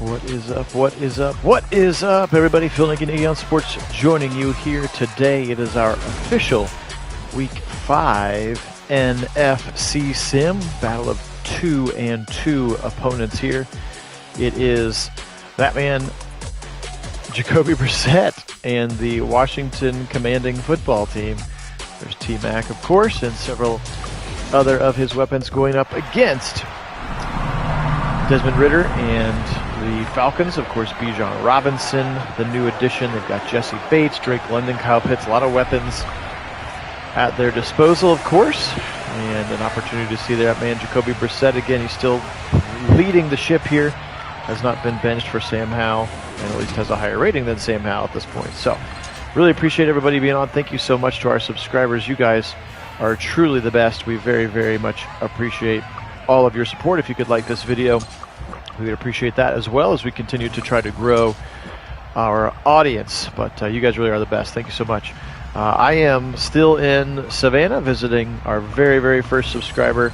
What is up? What is up? What is up, everybody? Phil Nagy on Sports joining you here today. It is our official Week 5 NFC Sim, battle of 2 and 2 opponents here. It is that man, Jacoby Brissett, and the Washington Commanding football team. There's T-Mac, of course, and several other of his weapons going up against Desmond Ridder and the Falcons. Of course, Bijan Robinson, the new addition. They've got Jesse Bates, Drake London, Kyle Pitts, a lot of weapons at their disposal, of course, and an opportunity to see that man Jacoby Brissett again. He's still leading the ship here, has not been benched for Sam Howell, and at least has a higher rating than Sam Howell at this point. So really appreciate everybody being on. Thank you so much to our subscribers. You guys are truly the best. We very, very much appreciate all of your support. If you could like this video, we would appreciate that, as well as we continue to try to grow our audience. But you guys really are the best. Thank you so much. I am still in Savannah visiting our very, very first subscriber,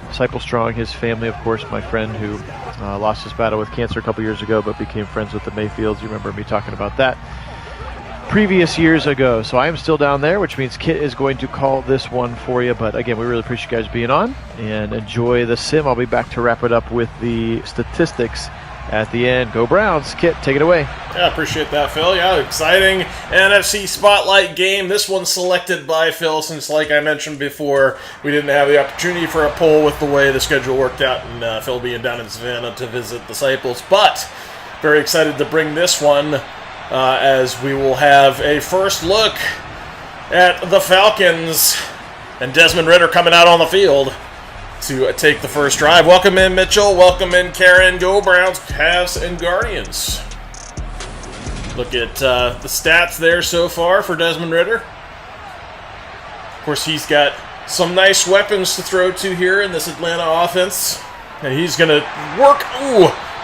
Disciple Strong, his family, of course, my friend who lost his battle with cancer a couple years ago but became friends with the Mayfields. You remember me talking about that previous years ago. So I am still down there, which means Kit is going to call this one for you. But again, we really appreciate you guys being on and enjoy the sim. I'll be back to wrap it up with the statistics at the end. Go Browns. Kit, take it away. Yeah, appreciate that, Phil. Yeah, exciting NFC Spotlight game. This one's selected by Phil since, like I mentioned before, we didn't have the opportunity for a poll with the way the schedule worked out and Phil being down in Savannah to visit Disciples. But very excited to bring this one as we will have a first look at the Falcons and Desmond Ridder coming out on the field to take the first drive. Welcome in, Mitchell. Welcome in, Karen. Go Browns, Cavs, and Guardians. Look at the stats there so far for Desmond Ridder. Of course, he's got some nice weapons to throw to here in this Atlanta offense. And he's going to work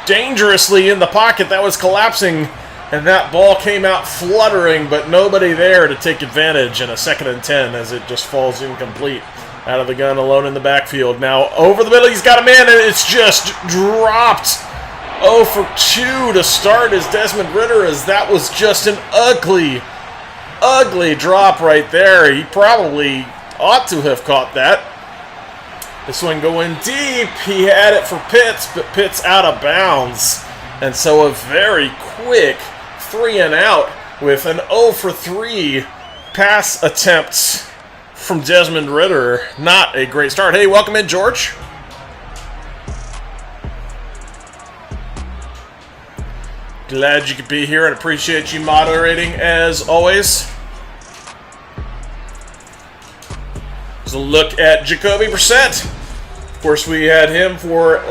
dangerously in the pocket. That was collapsing, and that ball came out fluttering, but nobody there to take advantage, and a 2nd and 10 as it just falls incomplete. Out of the gun, alone in the backfield. Now, over the middle, he's got a man, and it's just dropped. 0 for 2 to start as Desmond Ridder, as that was just an ugly, ugly drop right there. He probably ought to have caught that. This one going deep. He had it for Pitts, but Pitts out of bounds. And so a very quick 3 and out with an 0 for 3 pass attempt from Desmond Ridder. Not a great start. Hey, welcome in, George. Glad you could be here and appreciate you moderating as always. Here's a look at Jacoby Brissett. Of course, we had him for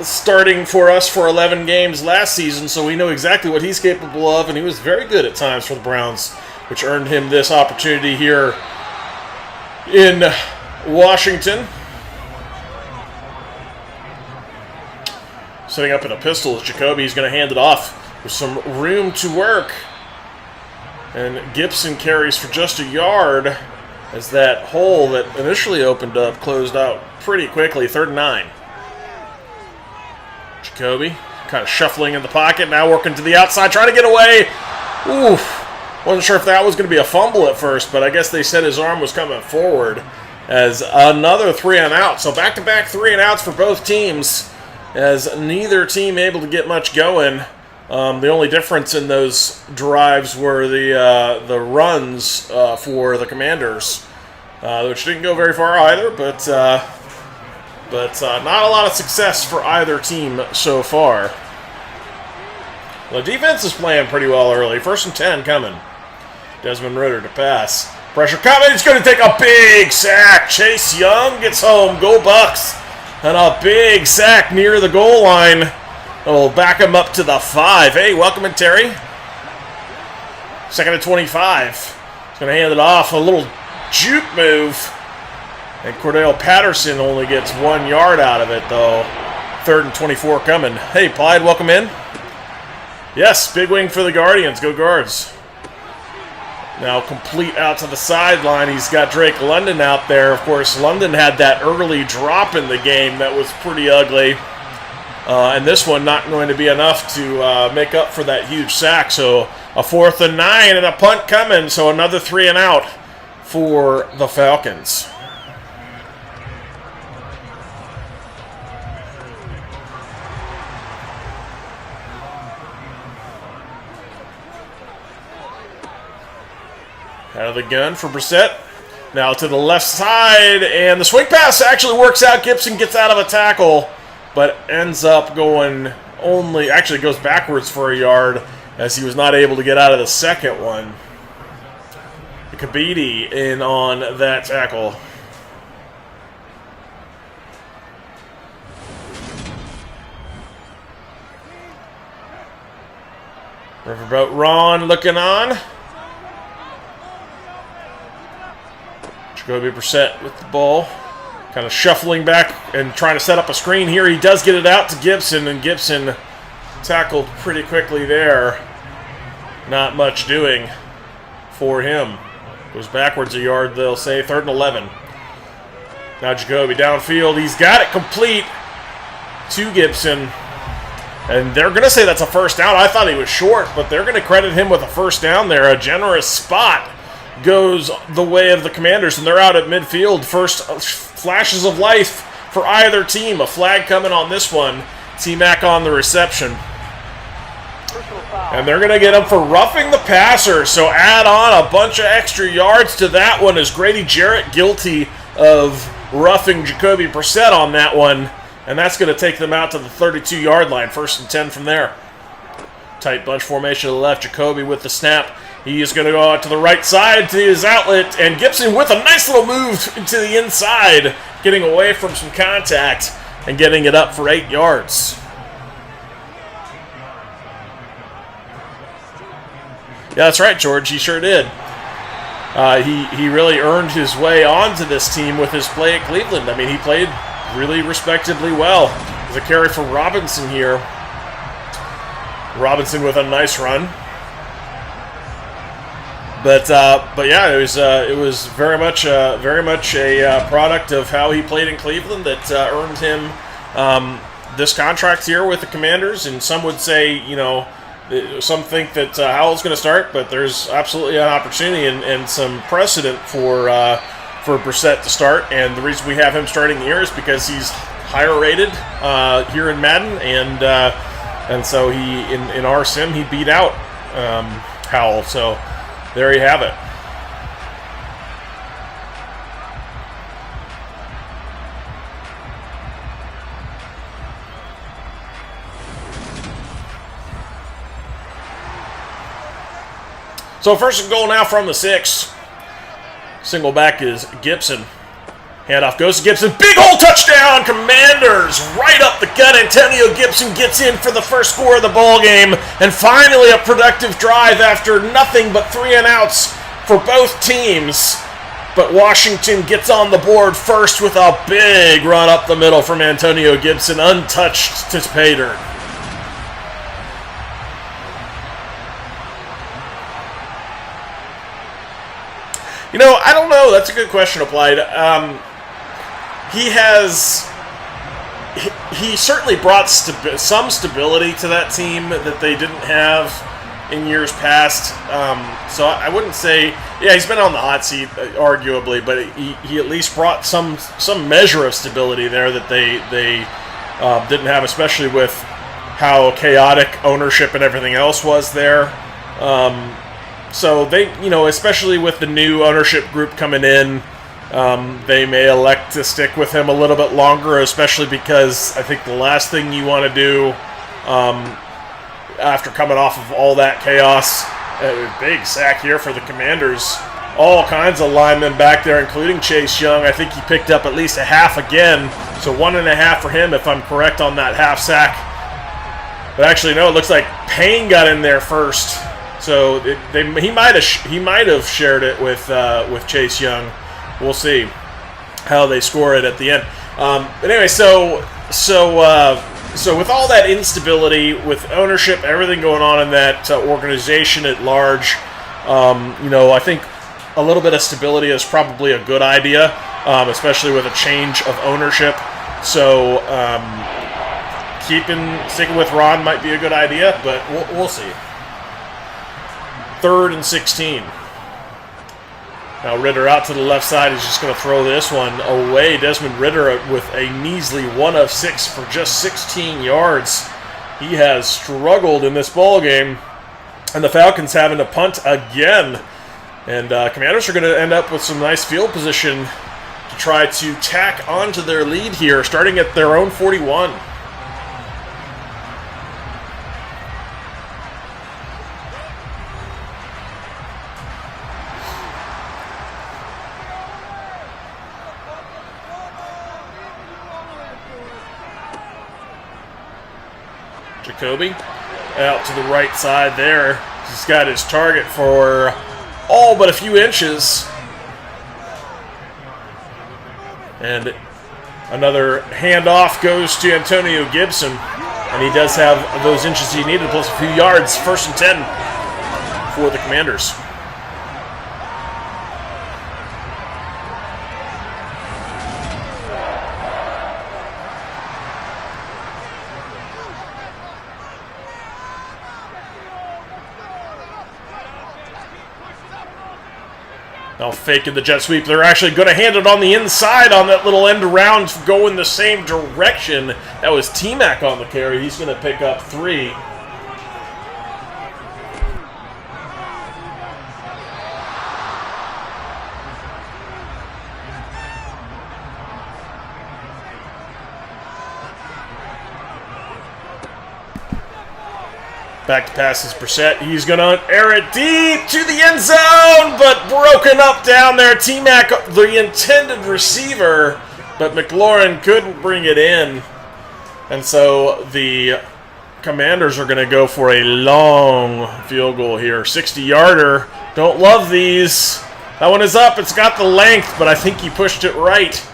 starting for us for 11 games last season, so we know exactly what he's capable of, and he was very good at times for the Browns, which earned him this opportunity here in Washington. Setting up in a pistol is Jacoby. He's going to hand it off with some room to work. And Gibson carries for just a yard as that hole that initially opened up closed out pretty quickly. 3rd and 9. Jacoby kind of shuffling in the pocket, now working to the outside, trying to get away. Oof. Wasn't sure if that was going to be a fumble at first, but I guess they said his arm was coming forward as another 3 and out. So back-to-back 3 and outs for both teams, as neither team able to get much going. The only difference in those drives were the runs for the Commanders, which didn't go very far either, but not a lot of success for either team so far. The defense is playing pretty well early. 1st and 10 coming. Desmond Ridder to pass. Pressure coming. He's going to take a big sack. Chase Young gets home. Go Bucks. And a big sack near the goal line. It'll back him up to the 5. Hey, welcome in, Terry. 2nd and 25. He's going to hand it off. A little juke move. And Cordell Patterson only gets 1 yard out of it, though. 3rd and 24 coming. Hey, Clyde, welcome in. Yes, big wing for the Guardians. Go Guards. Now complete out to the sideline. He's got Drake London out there. Of course, London had that early drop in the game that was pretty ugly. And this one not going to be enough to make up for that huge sack. So a 4th and 9 and a punt coming. So another 3 and out for the Falcons. Out of the gun for Brissett. Now to the left side, and the swing pass actually works out. Gibson gets out of a tackle, but ends up going actually goes backwards for a yard as he was not able to get out of the second one. Kabidi in on that tackle. Riverboat Ron looking on. Jacoby Brissett with the ball. Kind of shuffling back and trying to set up a screen here. He does get it out to Gibson, and Gibson tackled pretty quickly there. Not much doing for him. Goes backwards a yard, they'll say. 3rd and 11. Now Jacoby downfield. He's got it complete to Gibson. And they're going to say that's a first down. I thought he was short, but they're going to credit him with a first down there. A generous spot goes the way of the Commanders, and they're out at midfield. First flashes of life for either team. A flag coming on this one. T-Mac on the reception. And they're going to get him for roughing the passer. So add on a bunch of extra yards to that one as Grady Jarrett guilty of roughing Jacoby Brissett on that one. And that's going to take them out to the 32-yard line. 1st and 10 from there. Tight bunch formation to the left. Jacoby with the snap. He is going to go out to the right side to his outlet. And Gibson with a nice little move to the inside. Getting away from some contact and getting it up for 8 yards. Yeah, that's right, George. He sure did. He really earned his way onto this team with his play at Cleveland. I mean, he played really respectably well. There's a carry for Robinson here. Robinson with a nice run. But yeah, it was very much a product of how he played in Cleveland that earned him this contract here with the Commanders. And some would say, some think that Howell's going to start, but there's absolutely an opportunity and some precedent for Brissett to start. And the reason we have him starting here is because he's higher rated here in Madden, and so he in our sim he beat out Howell. So there you have it. So 1st and goal now from the 6. Single back is Gibson. Handoff goes to Gibson. Big hole touchdown! Commanders right up the gut. Antonio Gibson gets in for the first score of the ball game. And finally a productive drive after nothing but 3 and outs for both teams. But Washington gets on the board first with a big run up the middle from Antonio Gibson. Untouched to pay dirt. I don't know. That's a good question, Applied. He certainly brought some stability to that team that they didn't have in years past. So I wouldn't say, he's been on the hot seat, arguably, but he at least brought some measure of stability there that they didn't have, especially with how chaotic ownership and everything else was there. So they, especially with the new ownership group coming in, they may elect to stick with him a little bit longer, especially because I think the last thing you want to do after coming off of all that chaos, big sack here for the Commanders. All kinds of linemen back there, including Chase Young. I think he picked up at least a half again, so 1.5 for him if I'm correct on that half sack. But actually, no, it looks like Payne got in there first. So he might have shared it with Chase Young. We'll see how they score it at the end. But anyway, so with all that instability, with ownership, everything going on in that organization at large, I think a little bit of stability is probably a good idea, especially with a change of ownership. So sticking with Ron might be a good idea, but we'll see. 3rd and 16. Now Ritter out to the left side is just going to throw this one away. Desmond Ritter with a measly 1 of 6 for just 16 yards. He has struggled in this ball game, and the Falcons having to punt again. And Commanders are going to end up with some nice field position to try to tack onto their lead here, starting at their own 41. Jacoby out to the right side there. He's got his target for all but a few inches. And another handoff goes to Antonio Gibson. And he does have those inches he needed, plus a few yards. 1st and 10 for the Commanders. Now faking the jet sweep. They're actually going to hand it on the inside on that little end around, going the same direction. That was T-Mac on the carry. He's going to pick up 3. Back to pass is Brissett. He's going to air it deep to the end zone, but broken up down there. T-Mac, the intended receiver, but McLaurin couldn't bring it in. And so the Commanders are going to go for a long field goal here. 60-yarder. Don't love these. That one is up. It's got the length, but I think he pushed it right.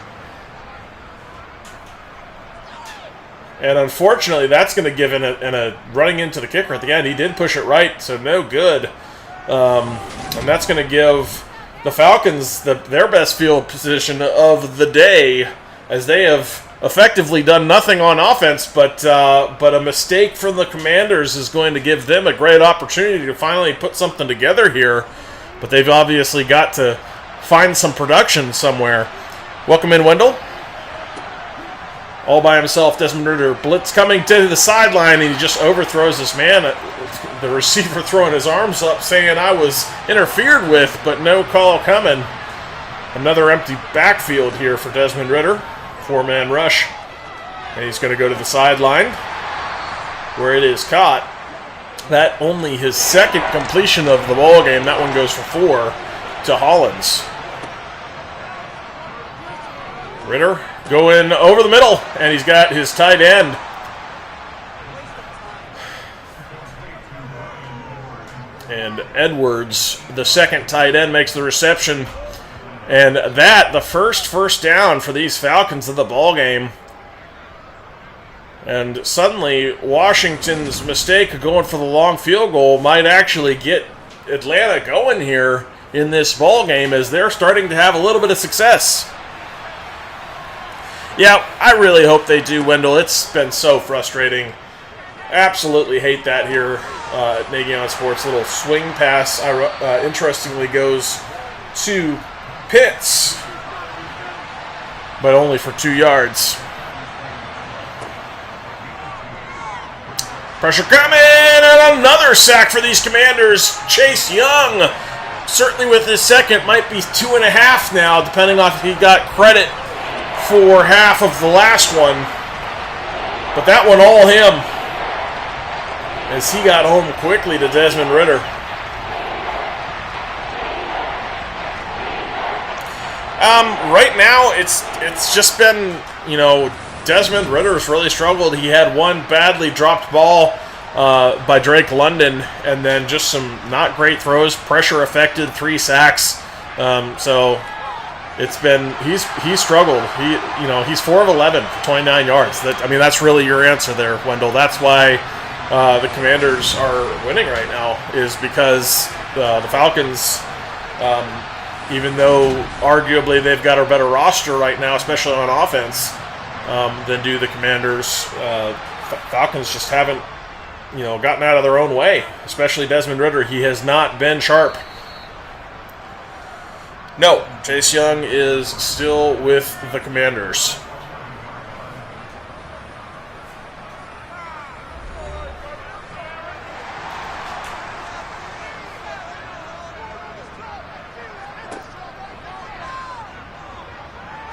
And unfortunately, that's going to give in a running into the kicker at the end. He did push it right, so no good. And that's going to give the Falcons their best field position of the day, as they have effectively done nothing on offense, but a mistake from the Commanders is going to give them a great opportunity to finally put something together here. But they've obviously got to find some production somewhere. Welcome in, Wendell. All by himself, Desmond Ritter. Blitz coming to the sideline, and he just overthrows this man. The receiver throwing his arms up, saying I was interfered with, but no call coming. Another empty backfield here for Desmond Ritter. 4-man rush. And he's going to go to the sideline, where it is caught. That only his 2nd completion of the ball game. That one goes for 4 to Hollins. Ritter going over the middle, and he's got his tight end. And Edwards, the 2nd tight end, makes the reception. And that, the first down for these Falcons of the ball game. And suddenly, Washington's mistake of going for the long field goal might actually get Atlanta going here in this ball game, as they're starting to have a little bit of success. Yeah, I really hope they do, Wendell. It's been so frustrating. Absolutely hate that here at Nagy on Sports. Little swing pass, interestingly, goes to Pitts, but only for 2 yards. Pressure coming, and another sack for these Commanders. Chase Young, certainly with his 2nd, might be 2.5 now, depending on if he got credit for half of the last one. But that one all him, as he got home quickly to Desmond Ritter. Right now, it's just been, Desmond Ritter's really struggled. He had one badly dropped ball by Drake London, and then just some not great throws, pressure affected, 3 sacks. So it's been he's struggled. He's 4 of 11 for 29 yards. That's really your answer there, Wendell. That's why the Commanders are winning right now, is because the Falcons, even though arguably they've got a better roster right now, especially on offense, than do the Commanders. Falcons just haven't, gotten out of their own way, especially Desmond Ridder. He has not been sharp. No, Chase Young is still with the Commanders.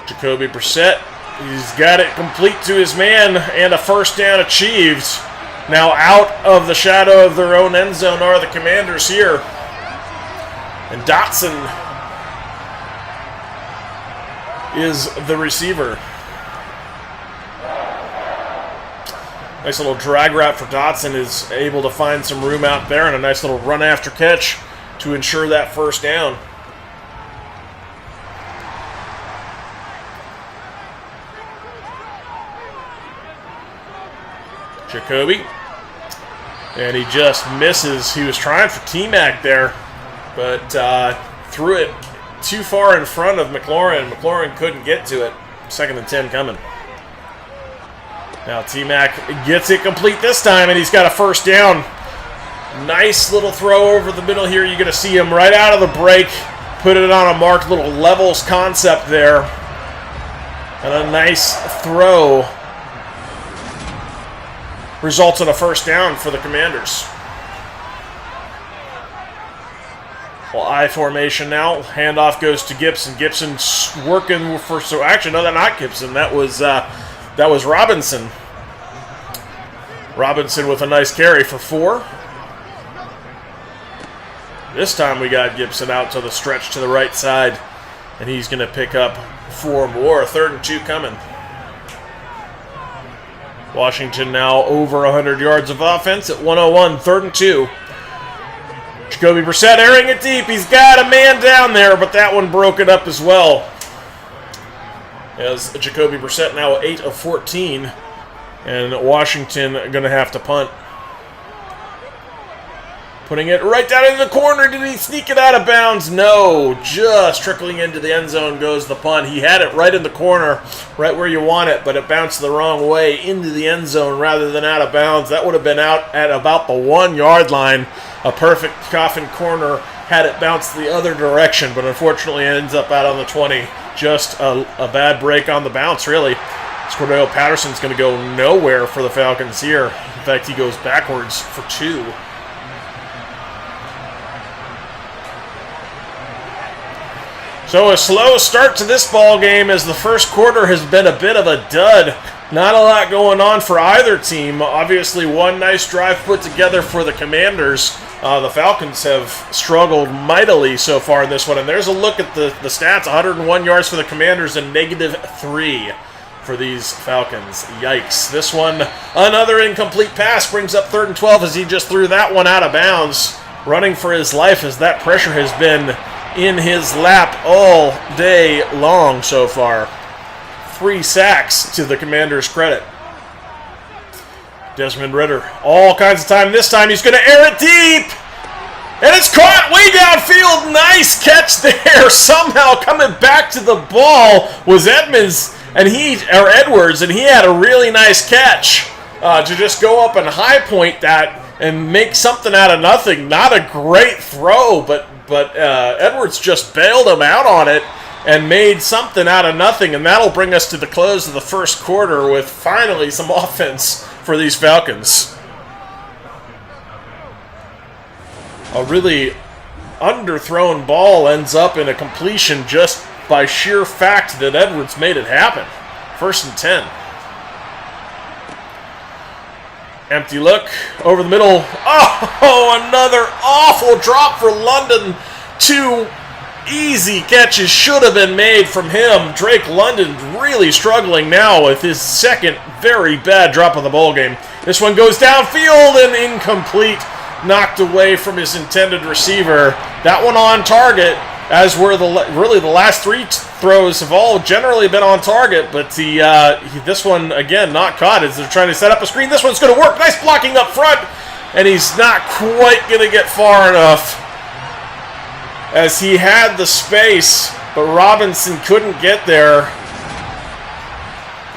Jacoby Brissett, he's got it complete to his man, and a first down achieved. Now out of the shadow of their own end zone are the Commanders here. And Dotson is the receiver. Nice little drag route for Dotson, is able to find some room out there, and a nice little run after catch to ensure that first down. Jacoby, and he just misses. He was trying for T-Mac there, but threw it too far in front of McLaurin. McLaurin couldn't get to it. 2nd and 10 coming. Now T-Mac gets it complete this time, and he's got a first down. Nice little throw over the middle here. You're going to see him right out of the break, put it on a marked little levels concept there, and a nice throw results in a first down for the Commanders. Well, I formation now. Handoff goes to Gibson. Gibson's working for... So actually, no, that's not Gibson. That was Robinson. Robinson with a nice carry for 4. This time we got Gibson out to the stretch to the right side, and he's going to pick up 4 more. 3rd and 2 coming. Washington now over 100 yards of offense at 101, 3rd and 2. Jacoby Brissett airing it deep. He's got a man down there, but that one broke it up as well. As Jacoby Brissett now 8 of 14, and Washington going to have to punt. Putting it right down in the corner. Did he sneak it out of bounds? No. Just trickling into the end zone goes the punt. He had it right in the corner, right where you want it, but it bounced the wrong way into the end zone rather than out of bounds. That would have been out at about the 1-yard line. A perfect coffin corner had it bounced the other direction, but unfortunately it ends up out on the 20. Just a bad break on the bounce, really. Cordell Patterson's going to go nowhere for the Falcons here. In fact, he goes backwards for 2. So a slow start to this ball game, as the first quarter has been a bit of a dud. Not a lot going on for either team. Obviously, one nice drive put together for the Commanders. The Falcons have struggled mightily so far in this one. And there's a look at the stats. 101 yards for the Commanders and -3 for these Falcons. Yikes. This one, another incomplete pass, brings up 3rd and 12 as he just threw that one out of bounds. Running for his life, as that pressure has been in his lap all day long so far. 3 sacks to the Commanders' credit. Desmond Ridder, all kinds of time. This time he's going to air it deep, and it's caught way downfield. Nice catch there. Somehow coming back to the ball was Edwards, and he had a really nice catch to just go up and high point that and make something out of nothing. Not a great throw, but Edwards just bailed him out on it and made something out of nothing, and that'll bring us to the close of the first quarter with finally some offense for these Falcons. A really underthrown ball ends up in a completion just by sheer fact that Edwards made it happen. 1st and 10. Empty look over the middle. Oh, another awful drop for London. 2 easy catches should have been made from him. Drake London really struggling now with his second very bad drop of the ball game. This one goes downfield and incomplete. Knocked away from his intended receiver. That one on target, as were the last 3 throws have all generally been on target, but this one, again, not caught as they're trying to set up a screen. This one's going to work. Nice blocking up front, and he's not quite going to get far enough, as he had the space, but Robinson couldn't get there.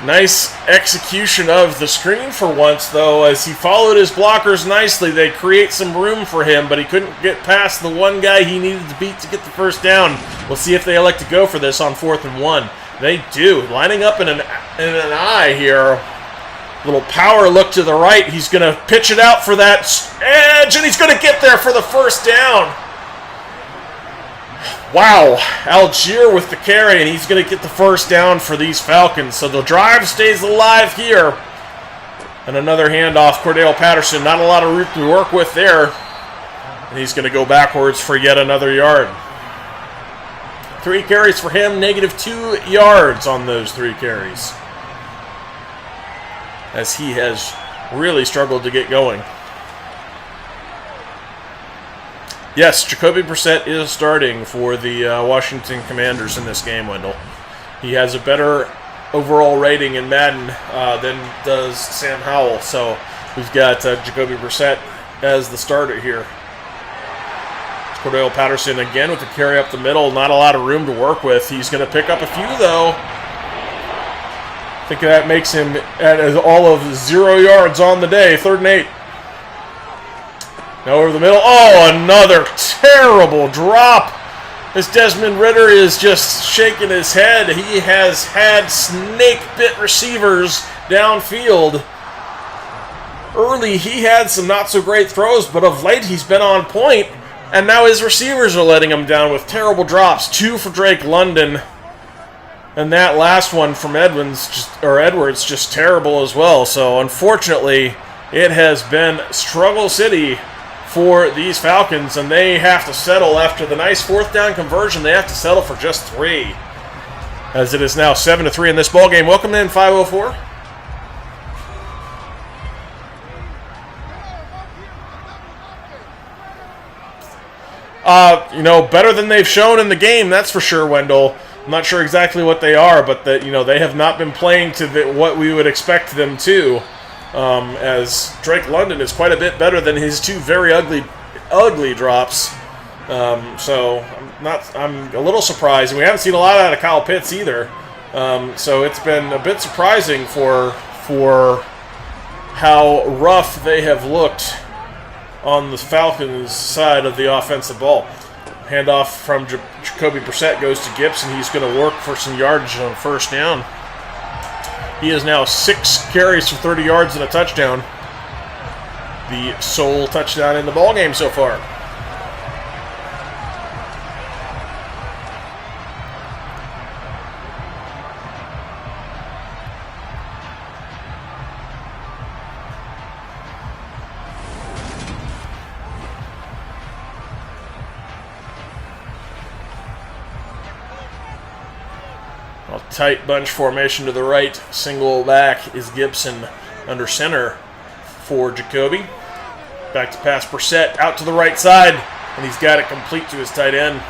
Nice execution of the screen for once, though, as he followed his blockers nicely. They create some room for him, but he couldn't get past the one guy he needed to beat to get the first down. We'll see if they elect to go for this on 4th and 1. They do, lining up in an eye here. Little power look to the right. He's going to pitch it out for that edge, and he's going to get there for the first down. Wow, Algier with the carry, and he's going to get the first down for these Falcons. So the drive stays alive here. And another handoff, Cordell Patterson. Not a lot of room to work with there. And he's going to go backwards for yet another yard. 3 carries for him, -2 yards on those 3 carries, as he has really struggled to get going. Yes, Jacoby Brissett is starting for the Washington Commanders in this game, Wendell. He has a better overall rating in Madden than does Sam Howell. So we've got Jacoby Brissett as the starter here. Cordell Patterson again with the carry up the middle. Not a lot of room to work with. He's going to pick up a few, though. I think that makes him at all of 0 yards on the day. 3rd and 8. Now over the middle. Oh, another terrible drop. This Desmond Ridder is just shaking his head. He has had snake-bit receivers downfield. Early, he had some not-so-great throws, but of late, he's been on point. And now his receivers are letting him down with terrible drops. 2 for Drake London. And that last one from Edwards just terrible as well. So, unfortunately, it has been struggle city for these Falcons, and they have to settle after the nice 4th down conversion. They have to settle for just 3, as it is now 7-3 in this ball game. Welcome in 504. Better than they've shown in the game, that's for sure, Wendell. I'm not sure exactly what they are, but they have not been playing to what we would expect them to. As Drake London is quite a bit better than his 2 very ugly drops. So I'm a little surprised. And we haven't seen a lot out of Kyle Pitts either. So it's been a bit surprising for how rough they have looked on the Falcons side of the offensive ball. Handoff from Jacoby Brissett goes to Gibson. He's going to work for some yardage on 1st down. He is now 6 carries for 30 yards and a touchdown. The sole touchdown in the ballgame so far. Tight bunch formation to the right. Single back is Gibson under center for Jacoby. Back to pass Brissett out to the right side, and he's got it complete to his tight end.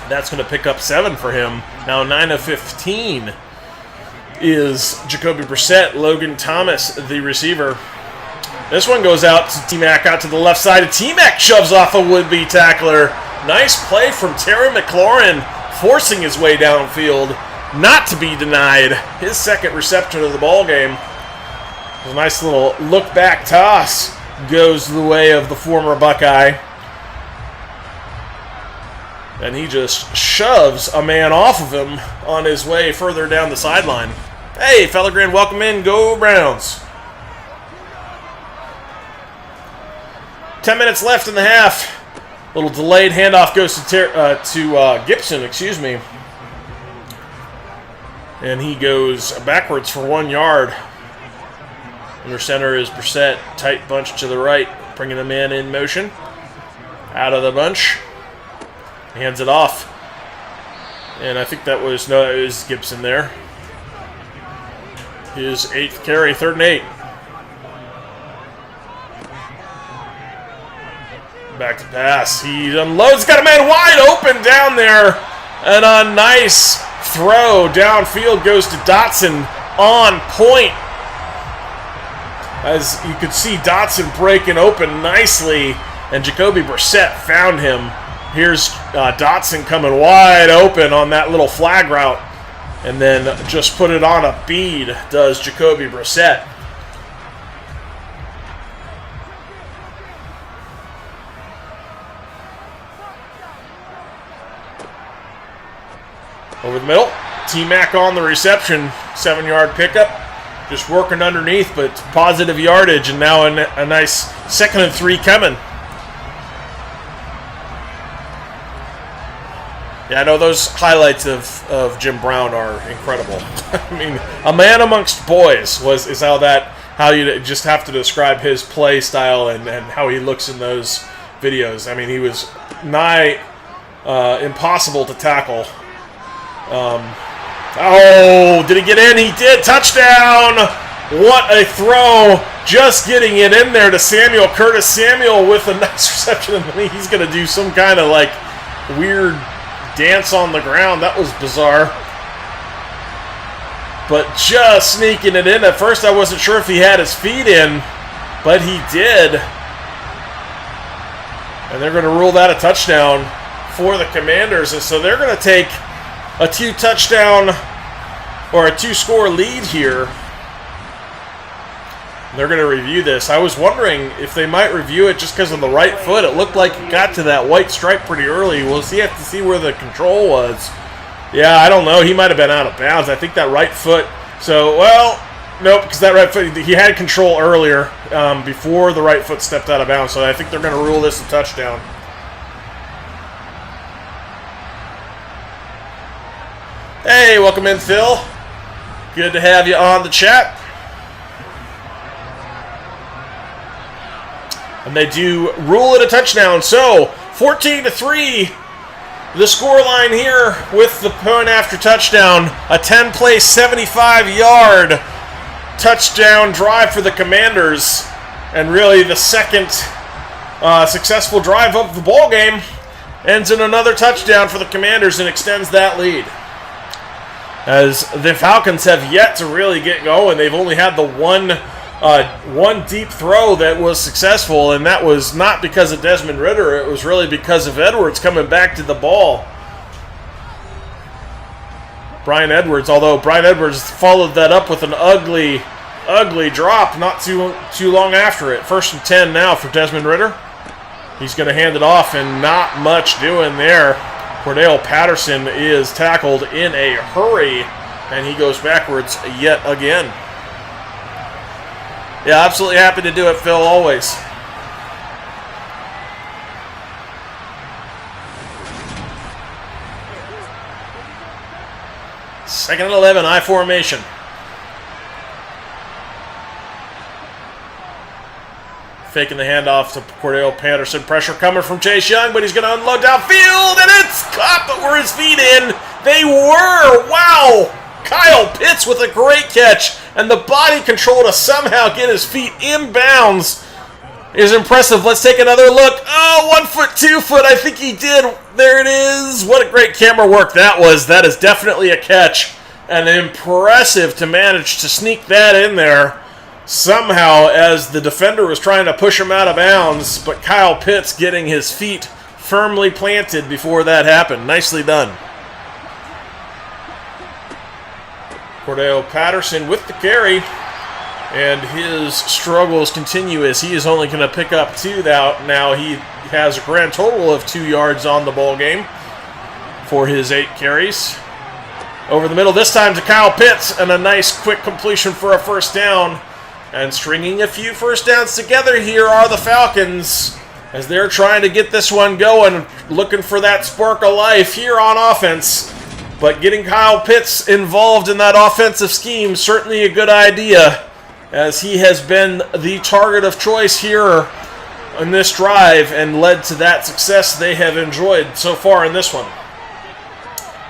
That's going to pick up 7 for him. Now 9 of 15 is Jacoby Brissett. Logan Thomas, the receiver. This one goes out to T-Mac out to the left side. T-Mac shoves off a would-be tackler. Nice play from Terry McLaurin, forcing his way downfield. Not to be denied. His 2nd reception of the ball game. A nice little look-back toss goes the way of the former Buckeye. And he just shoves a man off of him on his way further down the sideline. Hey, Fellergren, welcome in. Go Browns. 10 minutes left in the half. Little delayed handoff goes to Gibson, excuse me. And he goes backwards for 1 yard. Under center is Brissett. Tight bunch to the right, bringing the man in motion. Out of the bunch. Hands it off. And I think that was Gibson there. His 8th carry, 3rd and 8. Back to pass. He unloads. Got a man wide open down there. And a nice throw downfield goes to Dotson on point. As you could see, Dotson breaking open nicely, and Jacoby Brissett found him. Here's Dotson coming wide open on that little flag route. And then just put it on a bead, does Jacoby Brissett. Over the middle, T-Mac on the reception, 7-yard pickup. Just working underneath, but positive yardage, and now a nice 2nd and 3 coming. Yeah, I know those highlights of Jim Brown are incredible. I mean, a man amongst boys is how you just have to describe his play style and how he looks in those videos. I mean, he was nigh impossible to tackle. Oh, did he get in? He did. Touchdown! What a throw. Just getting it in there to Samuel. Curtis Samuel with a nice reception. And then he's going to do some kind of like weird dance on the ground. That was bizarre. But just sneaking it in. At first I wasn't sure if he had his feet in, but he did. And they're going to rule that a touchdown for the Commanders. And so they're going to take a 2-touchdown or a 2-score lead here. They're going to review this. I was wondering if they might review it just because of the right foot. It looked like it got to that white stripe pretty early. We'll have to see where the control was. Yeah, I don't know. He might have been out of bounds. I think that right foot. So, well, nope, because that right foot, he had control earlier before the right foot stepped out of bounds. So I think they're going to rule this a touchdown. Hey, welcome in, Phil. Good to have you on the chat. And they do rule it a touchdown. So, 14-3, the score line here with the point after touchdown. A 10-play, 75-yard touchdown drive for the Commanders. And really the second successful drive of the ball game. Ends in another touchdown for the Commanders and extends that lead. As the Falcons have yet to really get going. They've only had the one deep throw that was successful, and that was not because of Desmond Ridder. It was really because of Edwards coming back to the ball. Brian Edwards, although Brian Edwards followed that up with an ugly drop not too long after it. 1st and 10 now for Desmond Ridder. He's going to hand it off, and not much doing there. Cordell Patterson is tackled in a hurry, and he goes backwards yet again. Yeah, absolutely happy to do it, Phil, always. Second and 11, I formation. Faking the handoff to Cordell Patterson. Pressure coming from Chase Young, but he's going to unload downfield, and it's caught, but were his feet in? They were! Wow! Kyle Pitts with a great catch, and the body control to somehow get his feet inbounds is impressive. Let's take another look. Oh, 1 foot, 2 foot. I think he did. There it is. What a great camera work that was. That is definitely a catch, and impressive to manage to sneak that in there somehow as the defender was trying to push him out of bounds, but Kyle Pitts getting his feet firmly planted before that happened. Nicely done. Cordell Patterson with the carry, and his struggles continue as he is only going to pick up 2 now. He has a grand total of 2 yards on the ball game for his 8 carries. Over the middle this time to Kyle Pitts, and a nice quick completion for a 1st down. And stringing a few 1st downs together here are the Falcons as they're trying to get this one going, looking for that spark of life here on offense. But getting Kyle Pitts involved in that offensive scheme, certainly a good idea, as he has been the target of choice here in this drive and led to that success they have enjoyed so far in this one.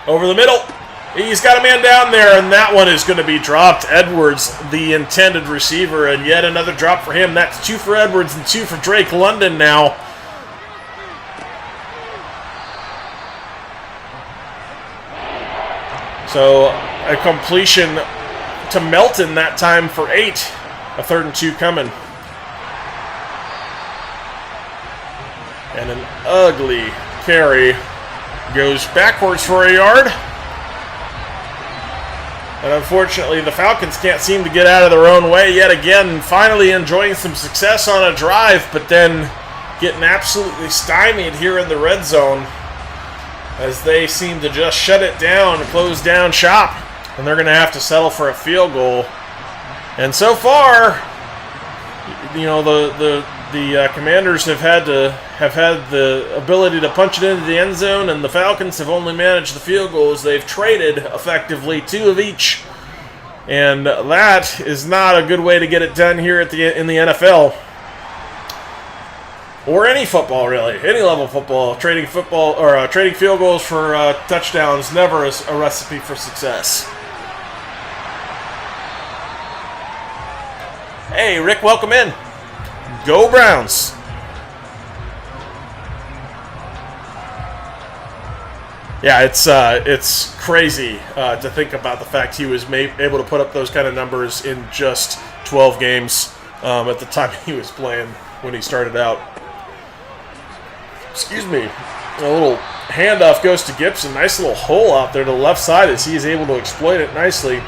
Over the middle, he's got a man down there, and that one is going to be dropped. Edwards, the intended receiver, and yet another drop for him. That's 2 for Edwards and 2 for Drake London now. So a completion to Melton that time for 8. A 3rd and 2 coming. And an ugly carry goes backwards for a yard. And unfortunately, the Falcons can't seem to get out of their own way yet again, finally enjoying some success on a drive, but then getting absolutely stymied here in the red zone as they seem to just shut it down and close down shop. And they're going to have to settle for a field goal. And so far, you know, the Commanders have had the ability to punch it into the end zone, and the Falcons have only managed the field goals. They've traded effectively 2 of each, and that is not a good way to get it done here in the NFL or any football, really, any level of football. Trading field goals for touchdowns never is a recipe for success. Hey, Rick, welcome in. Go Browns. Yeah, it's crazy to think about the fact he was able to put up those kind of numbers in just 12 games at the time he was playing when he started out. Excuse me. A little handoff goes to Gibson. Nice little hole out there to the left side as he is able to exploit it nicely.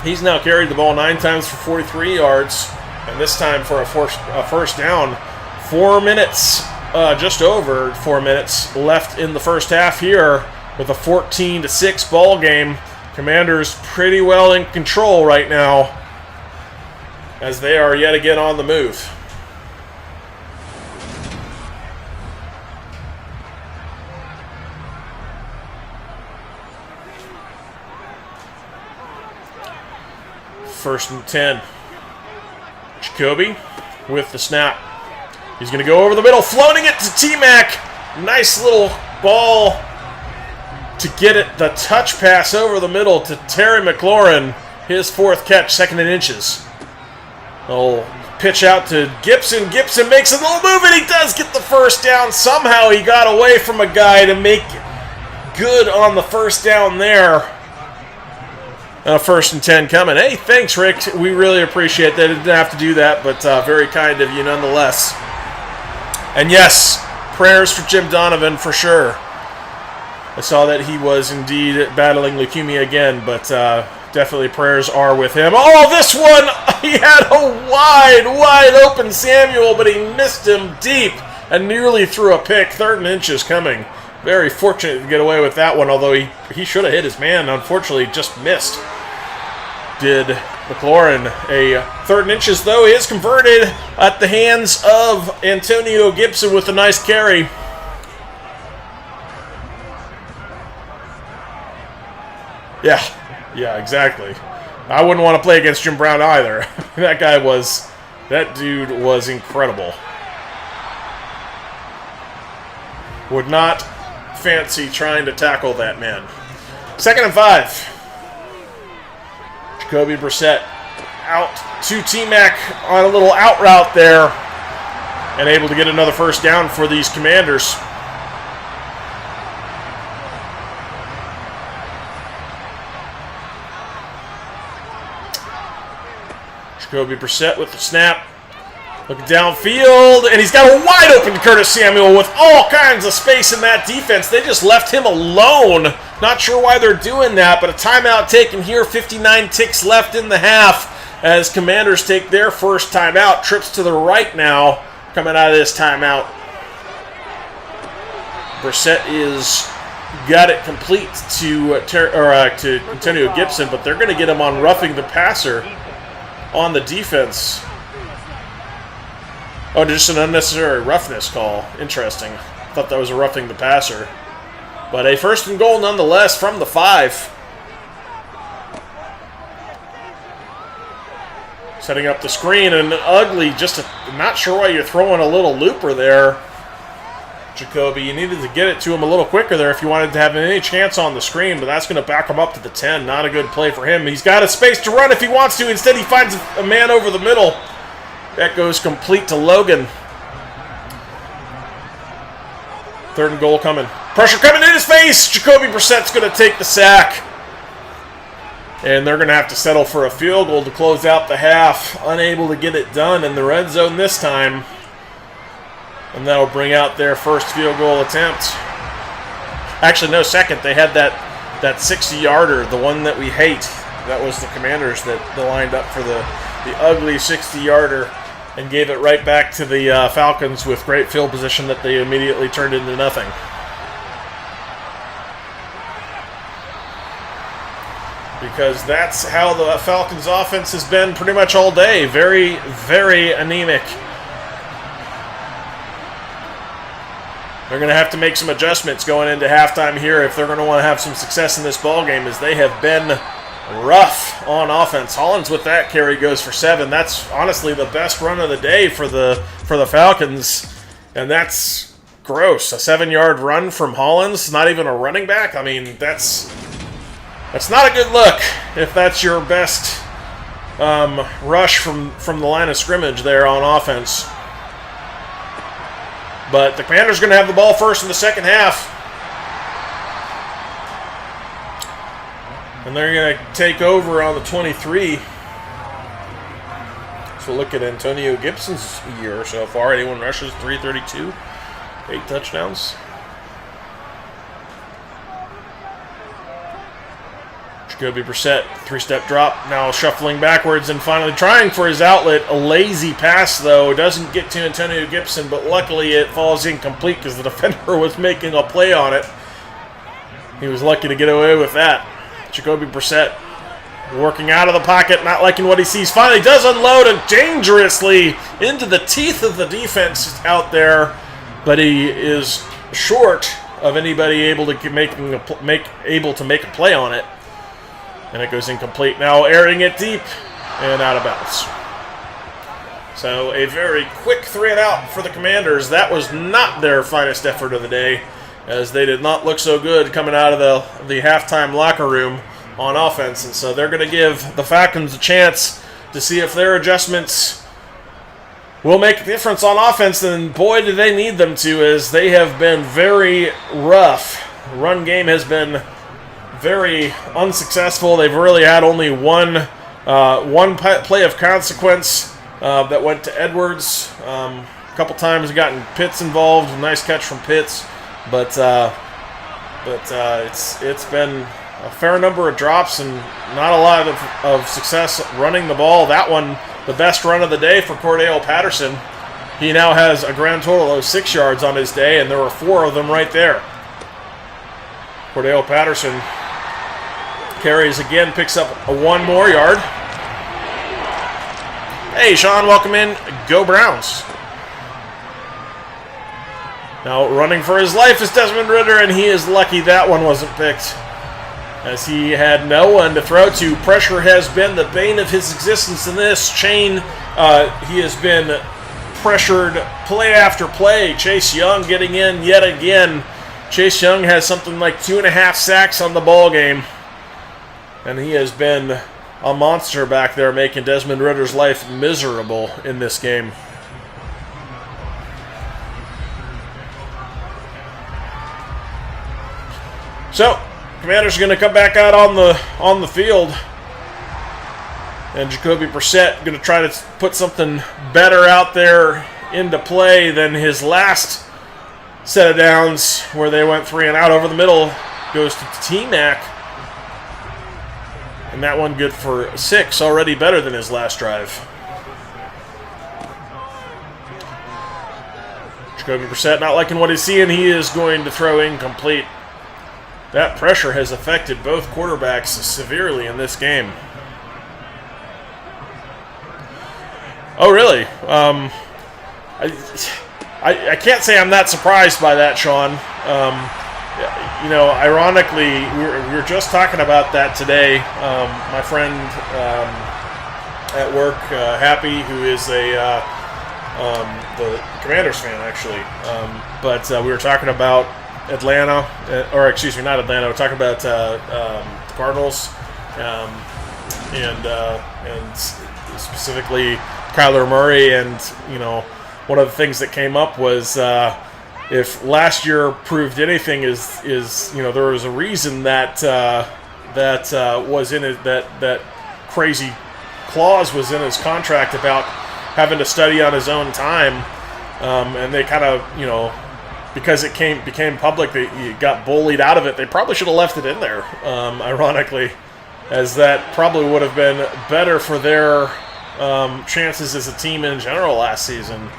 He's now carried the ball 9 times for 43 yards, and this time for a first down. 4 minutes, just over 4 minutes left in the first half here with a 14-6 ball game. Commanders pretty well in control right now as they are yet again on the move. First and 10. Jacoby with the snap. He's going to go over the middle, floating it to T-Mac. Nice little ball to get it, the touch pass over the middle to Terry McLaurin. His 4th catch, 2nd and inches. Oh, pitch out to Gibson. Gibson makes a little move, and he does get the first down. Somehow he got away from a guy to make good on the first down there. First and 10 coming. Hey, thanks, Rick. We really appreciate that. Didn't have to do that, but very kind of you nonetheless. And yes, prayers for Jim Donovan for sure. I saw that he was indeed battling leukemia again, but definitely prayers are with him. Oh, this one! He had a wide open Samuel, but he missed him deep and nearly threw a pick. 3rd and inches coming. Very fortunate to get away with that one, although he should have hit his man. Unfortunately, just missed. Did McLaurin. A 3rd and inches, though, is converted at the hands of Antonio Gibson with a nice carry. Yeah, exactly. I wouldn't want to play against Jim Brown either. That dude was incredible. Would not fancy trying to tackle that man. 2nd and 5. Jacoby Brissett out to T-Mac on a little out route there and able to get another first down for these Commanders. Jacoby Brissett with the snap. Looking downfield, and he's got a wide open Curtis Samuel with all kinds of space in that defense. They just left him alone. Not sure why they're doing that, but a timeout taken here. 59 ticks left in the half as Commanders take their first timeout. Trips to the right now coming out of this timeout. Brissett is got it complete to Antonio Gibson, but they're going to get him on roughing the passer on the defense. Oh, just an unnecessary roughness call. Interesting. Thought that was a roughing the passer. But a 1st and goal nonetheless from the 5. Setting up the screen, and ugly, not sure why you're throwing a little looper there, Jacoby. You needed to get it to him a little quicker there if you wanted to have any chance on the screen, but that's going to back him up to the 10. Not a good play for him. He's got a space to run if he wants to. Instead, he finds a man over the middle. That goes complete to Logan. 3rd and goal coming. Pressure coming in his face. Jacoby Brissett's going to take the sack. And they're going to have to settle for a field goal to close out the half. Unable to get it done in the red zone this time. And that'll bring out their first field goal attempt. Actually, no, second. They had that 60-yarder, the one that we hate. that was the Commanders that lined up for the ugly 60-yarder and gave it right back to the Falcons with great field position that they immediately turned into nothing. Because that's how the Falcons' offense has been pretty much all day. Very, very anemic. They're going to have to make some adjustments going into halftime here if they're going to want to have some success in this ballgame, as they have been rough on offense. Hollins with that carry goes for 7. That's honestly the best run of the day for the Falcons, and that's gross. A 7-yard run from Hollins, not even a running back. I mean, that's not a good look if that's your best rush from the line of scrimmage there on offense. But the Commanders are going to have the ball first in the second half. And they're going to take over on the 23. So look at Antonio Gibson's year so far. 81 rushes, 332, 8 touchdowns. Jacoby Brissett, 3-step drop, now shuffling backwards and finally trying for his outlet. A lazy pass, though. Doesn't get to Antonio Gibson, but luckily it falls incomplete because the defender was making a play on it. He was lucky to get away with that. Jacoby Brissett working out of the pocket, not liking what he sees. Finally does unload and dangerously into the teeth of the defense out there, but he is short of anybody able to make a play on it. And it goes incomplete. Now airing it deep and out of bounds. So a very quick 3-and-out for the Commanders. That was not their finest effort of the day, as they did not look so good coming out of the halftime locker room on offense. And so they're going to give the Falcons a chance to see if their adjustments will make a difference on offense. And boy, do they need them to, as they have been very rough. The run game has been very unsuccessful. They've really had only one play of consequence that went to Edwards. A couple times gotten Pitts involved. Nice catch from Pitts, but it's been a fair number of drops and not a lot of success running the ball. That one, the best run of the day for Cordell Patterson. He now has a grand total of 6 yards on his day, and there were 4 of them right there. Cordell Patterson carries again, picks up a 1 more yard. Hey, Sean, welcome in. Go Browns. Now running for his life is Desmond Ridder, and he is lucky that one wasn't picked, as he had no one to throw to. Pressure has been the bane of his existence in this chain. He has been pressured play after play. Chase Young getting in yet again. Chase Young has something like 2.5 sacks on the ball game. And he has been a monster back there, making Desmond Ridder's life miserable in this game. So, Commanders are going to come back out on the field. And Jacoby Brissett going to try to put something better out there into play than his last set of downs, where they went 3-and-out over the middle. Goes to T-Mac. And that one good for 6, already better than his last drive. Jacoby Brissett not liking what he's seeing. He is going to throw incomplete. That pressure has affected both quarterbacks severely in this game. Oh, really? I can't say I'm that surprised by that, Sean. You know, ironically, we were just talking about that today. My friend at work, Happy, who is the Commanders fan, actually. But we were talking about Atlanta, or excuse me, not Atlanta. We're talking about the Cardinals, and specifically Kyler Murray. And you know, one of the things that came up was, if last year proved anything, is you know, there was a reason that was in it, that crazy clause was in his contract about having to study on his own time, and they kind of, you know, because it became public that he got bullied out of it. They probably should have left it in there, ironically. as that probably would have been better for their chances as a team in general last season.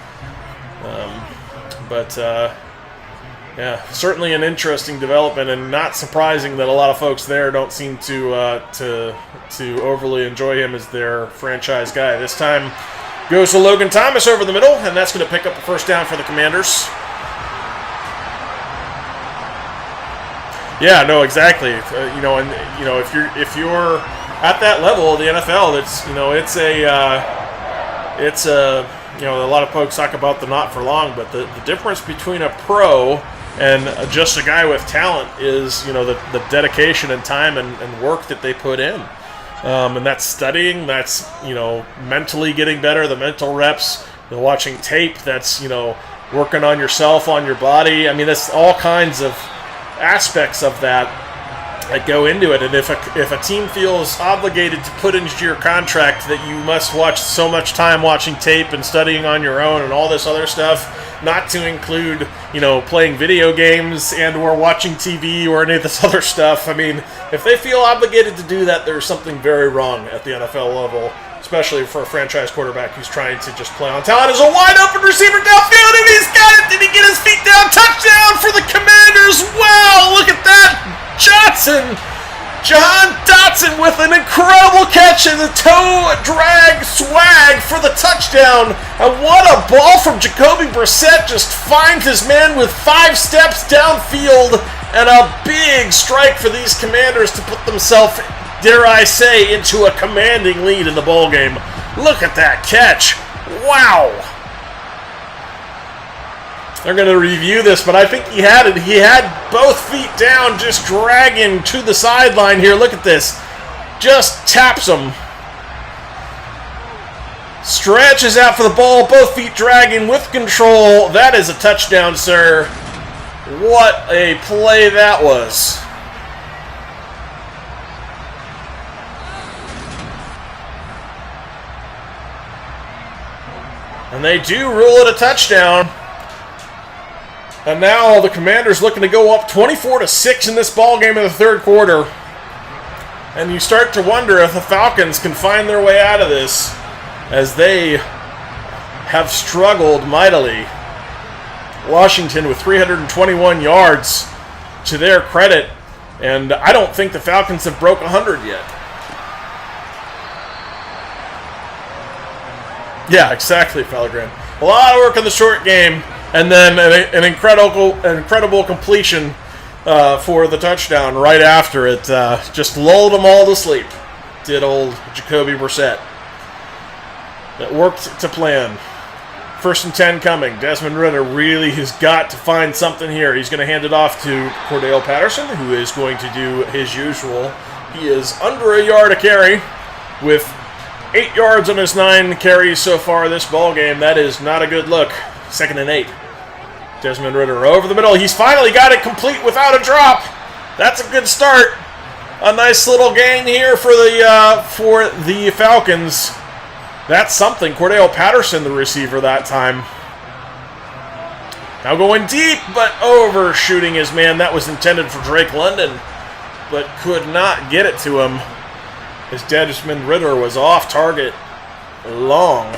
Yeah, certainly an interesting development, and not surprising that a lot of folks there don't seem to overly enjoy him as their franchise guy. This time goes to Logan Thomas over the middle, and that's going to pick up a first down for the Commanders. Yeah, no, exactly. If you're at that level of the NFL, it's a lot of folks talk about the not for long, but the difference between a pro and just a guy with talent is, the dedication and time and work that they put in. And that's studying, that's, mentally getting better, the mental reps, the watching tape, that's, working on yourself, on your body. I mean, that's all kinds of aspects of that go into it. And if a team feels obligated to put into your contract that you must watch so much time watching tape and studying on your own and all this other stuff, not to include, playing video games and or watching TV or any of this other stuff. I mean, if they feel obligated to do that, there's something very wrong at the NFL level, especially for a franchise quarterback who's trying to just play on talent. Is a wide open receiver downfield, and he's got it. Did he get his feet down? Touchdown for the Commanders. Wow, look at that. John Dotson with an incredible catch and a toe drag swag for the touchdown. And what a ball from Jacoby Brissett. Just finds his man with 5 steps downfield, and a big strike for these Commanders to put themselves, dare I say, into a commanding lead in the ballgame. Look at that catch. Wow. They're going to review this, but I think he had it. He had both feet down, just dragging to the sideline here. Look at this. Just taps him. Stretches out for the ball, both feet dragging with control. That is a touchdown, sir. What a play that was. And they do rule it a touchdown. And now the Commanders looking to go up 24-6 in this ballgame in the third quarter. And you start to wonder if the Falcons can find their way out of this, as they have struggled mightily. Washington with 321 yards to their credit, and I don't think the Falcons have broke 100 yet. Yeah, exactly, Fellegren. A lot of work in the short game. And then an incredible completion for the touchdown right after it. Just lulled them all to sleep, did old Jacoby Brissett. It worked to plan. 1st and 10 coming. Desmond Ridder really has got to find something here. He's going to hand it off to Cordell Patterson, who is going to do his usual. He is under a yard a carry with 8 yards on his 9 carries so far this ballgame. That is not a good look. 2nd and 8. Desmond Ridder over the middle. He's finally got it complete without a drop. That's a good start. A nice little gain here for the Falcons. That's something. Cordell Patterson, the receiver that time. Now going deep, but overshooting his man. That was intended for Drake London, but could not get it to him, as Desmond Ridder was off target long.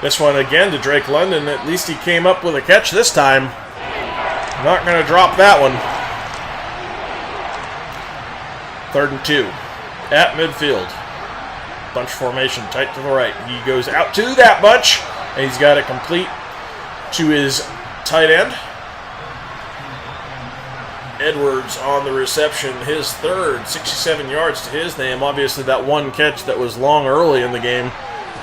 This one again to Drake London. At least he came up with a catch this time. Not going to drop that one. 3rd and 2 at midfield. Bunch formation tight to the right. He goes out to that bunch, and he's got it complete to his tight end. Edwards on the reception, his 3rd, 67 yards to his name. Obviously that one catch that was long early in the game,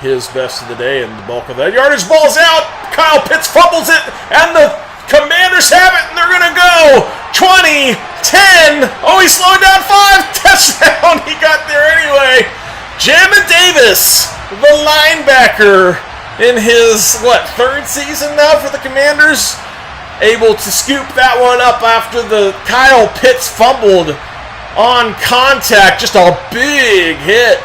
his best of the day, and the bulk of that yardage. Ball's out. Kyle Pitts fumbles it, and the Commanders have it, and they're going to go 20, 10. Oh, he slowed down 5. Touchdown. He got there anyway. Jamin Davis, the linebacker, in his, 3rd season now for the Commanders, able to scoop that one up after the Kyle Pitts fumbled on contact. Just a big hit.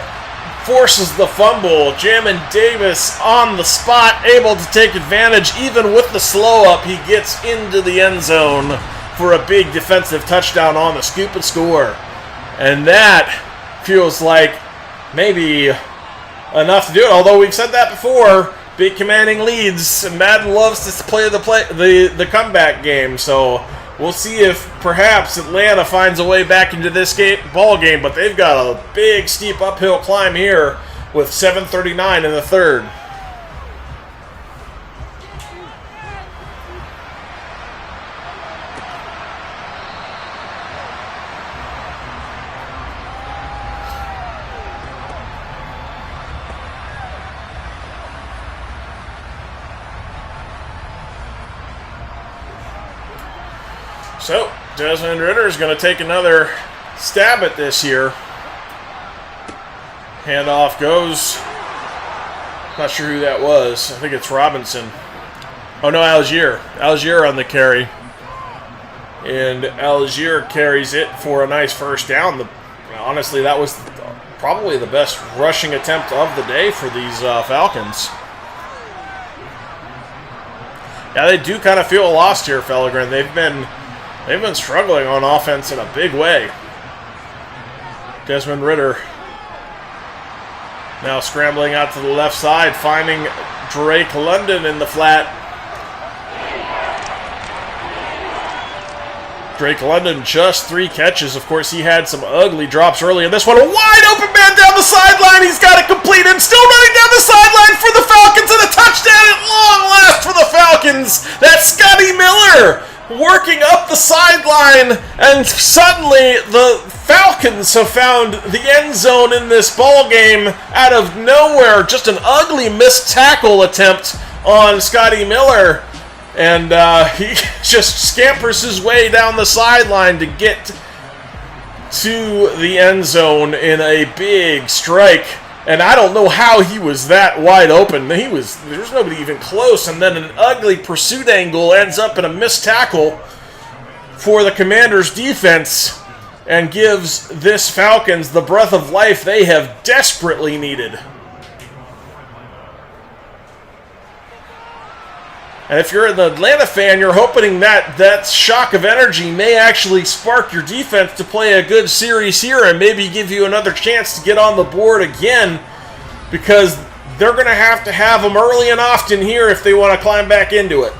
Forces the fumble. Jamin Davis on the spot, able to take advantage. Even with the slow up, he gets into the end zone for a big defensive touchdown on the scoop and score. And that feels like maybe enough to do it. Although we've said that before, big commanding leads, Madden loves to play the comeback game. So we'll see if perhaps Atlanta finds a way back into this ball game. But they've got a big, steep uphill climb here with 7:39 in the third. So, Desmond Ridder is going to take another stab at this here. Handoff goes. Not sure who that was. I think it's Robinson. Oh no, Algier. Algier on the carry. And Algier carries it for a nice first down. Honestly, that was probably the best rushing attempt of the day for these Falcons. Yeah, they do kind of feel lost here, Fellegren. They've been struggling on offense in a big way. Desmond Ridder now scrambling out to the left side, finding Drake London in the flat. Drake London just 3 catches. Of course, he had some ugly drops early in this one. A wide open man down the sideline. He's got it complete and still running down the sideline for the Falcons, and a touchdown at long last for the Falcons. That's Scotty Miller working up the sideline, and suddenly the Falcons have found the end zone in this ball game out of nowhere. Just an ugly missed tackle attempt on Scotty Miller, and he just scampers his way down the sideline to get to the end zone in a big strike. And I don't know how he was that wide open. There's nobody even close. And then an ugly pursuit angle ends up in a missed tackle for the Commanders' defense and gives this Falcons the breath of life they have desperately needed. And if you're an Atlanta fan, you're hoping that shock of energy may actually spark your defense to play a good series here and maybe give you another chance to get on the board again, because they're going to have them early and often here if they want to climb back into it.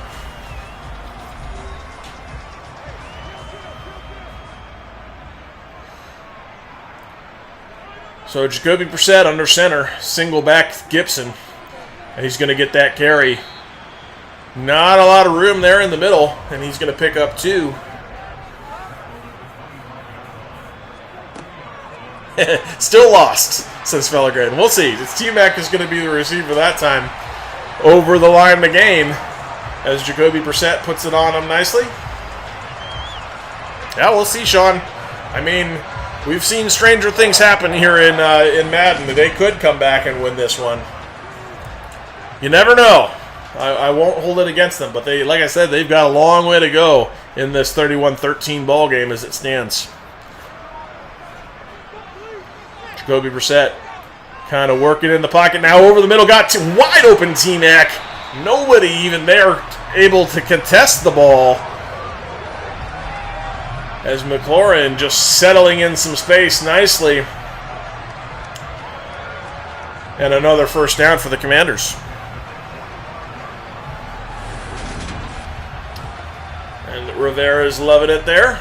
So Jacoby Brissett under center, single back Gibson, and he's going to get that carry. Not a lot of room there in the middle, and he's going to pick up 2. Still lost, says Fellegren. We'll see. T-Mac is going to be the receiver that time over the line to gain as Jacoby Brissett puts it on him nicely. Yeah, we'll see, Sean. I mean, we've seen stranger things happen here in Madden. They could come back and win this one. You never know. I won't hold it against them, but like I said, they've got a long way to go in this 31-13 ball game as it stands. Jacoby Brissett kind of working in the pocket now over the middle, got wide open T-Mac. Nobody even there able to contest the ball as McLaurin just settling in some space nicely. And another first down for the Commanders. And Rivera's loving it there.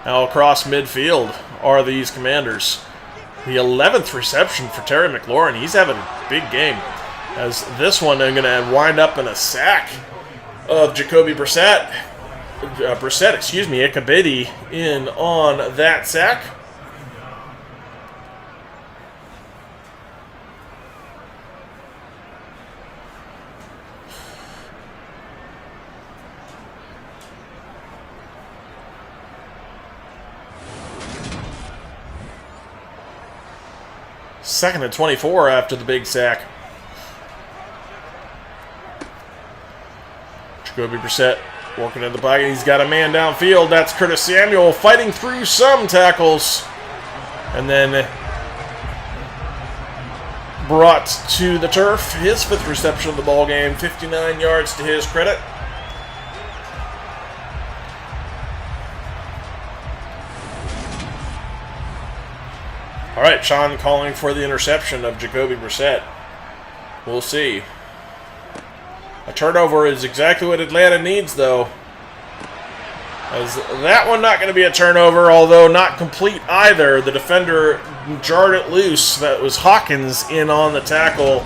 Now across midfield are these Commanders. The 11th reception for Terry McLaurin. He's having a big game. As this one is going to wind up in a sack of Jacoby Brissett. Ikabidi in on that sack. Second and 24 after the big sack. Jacoby Brissett working in the pocket. He's got a man downfield. That's Curtis Samuel fighting through some tackles. And then brought to the turf. His 5th reception of the ball game. 59 yards to his credit. All right, Sean calling for the interception of Jacoby Brissett. We'll see. A turnover is exactly what Atlanta needs, though. As that one not going to be a turnover, although not complete either. The defender jarred it loose. That was Hawkins in on the tackle